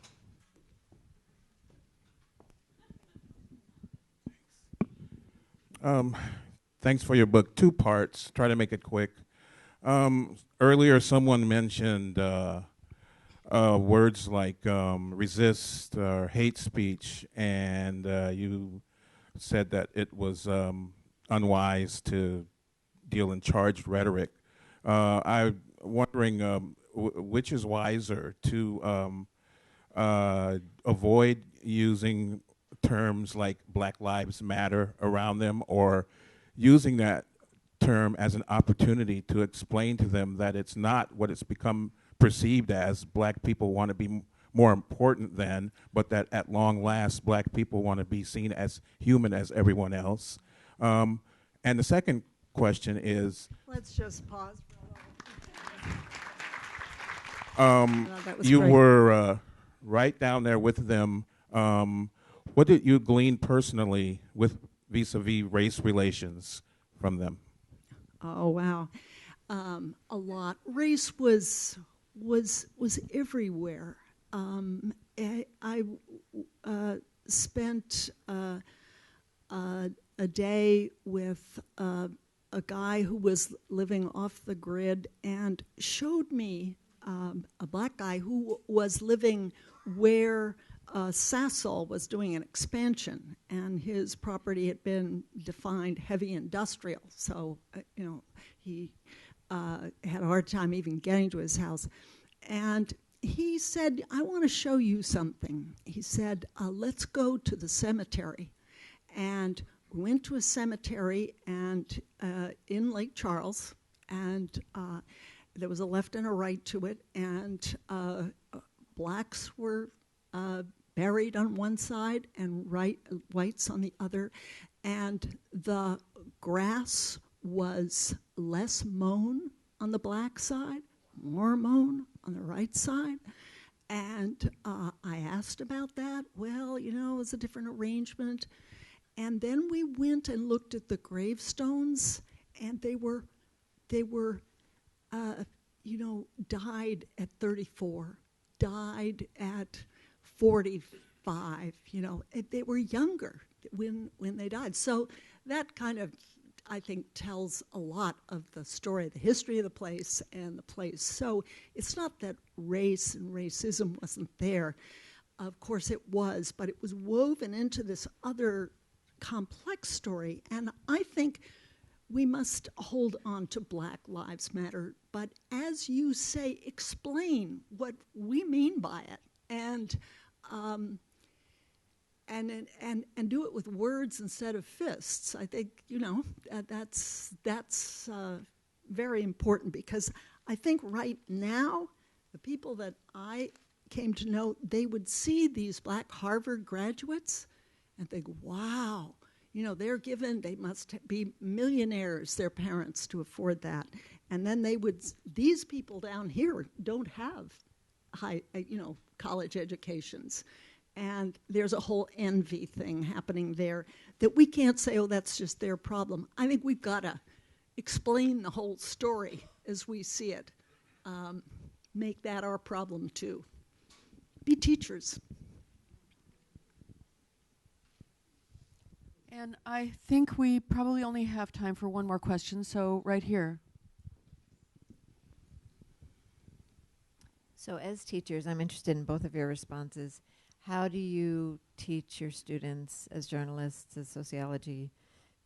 Thanks for your book. 2 parts. Try to make it quick. Earlier, someone mentioned words like resist or hate speech, and you said that it was unwise to deal in charged rhetoric. I'm wondering which is wiser, to avoid using terms like Black Lives Matter around them, or using that term as an opportunity to explain to them that it's not what it's become perceived as. Black people want to be more important than, but that at long last, Black people want to be seen as human as everyone else. And the second question is, let's just pause for a moment. That was you great. were right down there with them. What did you glean personally with vis-a-vis race relations from them? Oh, wow. A lot. Race was everywhere. I spent a day with a guy who was living off the grid and showed me a black guy who was living where Sasol was doing an expansion, and his property had been defined heavy industrial. So, he had a hard time even getting to his house. And he said, I want to show you something. He said, let's go to the cemetery. And we went to a cemetery and in Lake Charles, and there was a left and a right to it, and blacks were buried on one side and whites on the other, and the grass was less mown on the black side, more mown on the right side. And I asked about that. Well, it was a different arrangement. And then we went and looked at the gravestones, and they were died at 34, died at 45, they were younger when they died. So that kind of, I think, tells a lot of the story, the history of the place and the place. So it's not that race and racism wasn't there. Of course it was, but it was woven into this other complex story. And I think we must hold on to Black Lives Matter, but as you say, explain what we mean by it, and do it with words instead of fists. I think that's very important, because I think right now the people that I came to know, they would see these black Harvard graduates and think, wow. They're given, they must be millionaires, their parents, to afford that. And then these people down here don't have high, college educations. And there's a whole envy thing happening there that we can't say, oh, that's just their problem. I think we've got to explain the whole story as we see it. Make that our problem too. Be teachers. And I think we probably only have time for one more question, so right here. So as teachers, I'm interested in both of your responses. How do you teach your students as journalists, as sociology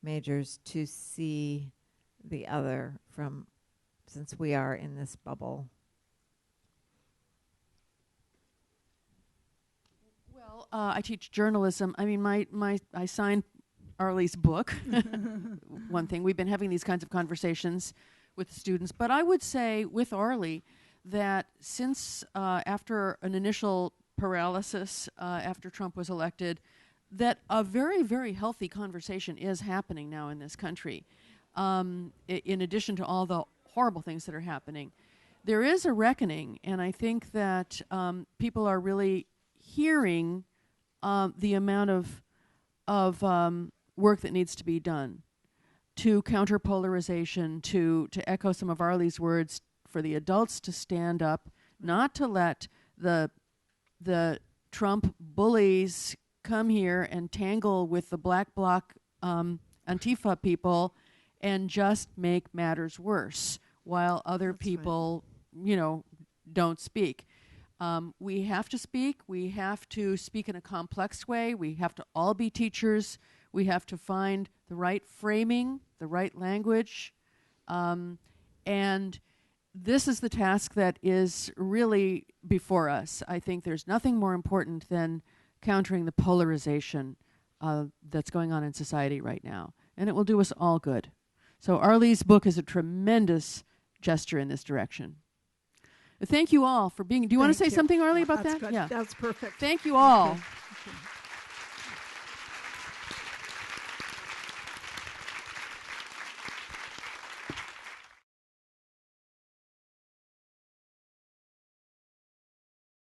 majors, to see the other since we are in this bubble? Well, I teach journalism. I mean, I signed Arlie's book. One thing, we've been having these kinds of conversations with the students, but I would say with Arlie that since after an initial paralysis after Trump was elected, that a very, very healthy conversation is happening now in this country. In addition to all the horrible things that are happening, there is a reckoning, and I think that people are really hearing the amount of work that needs to be done to counter polarization, to echo some of Arlie's words, for the adults to stand up, not to let the Trump bullies come here and tangle with the black bloc Antifa people and just make matters worse while other people, don't speak. We have to speak. We have to speak in a complex way. We have to all be teachers. We have to find the right framing, the right language. And this is the task that is really before us. I think there's nothing more important than countering the polarization that's going on in society right now. And it will do us all good. So Arlie's book is a tremendous gesture in this direction. Thank you all for being. Do you want to say something, Arlie, about that? Good. Yeah. That's perfect. Thank you all. Okay.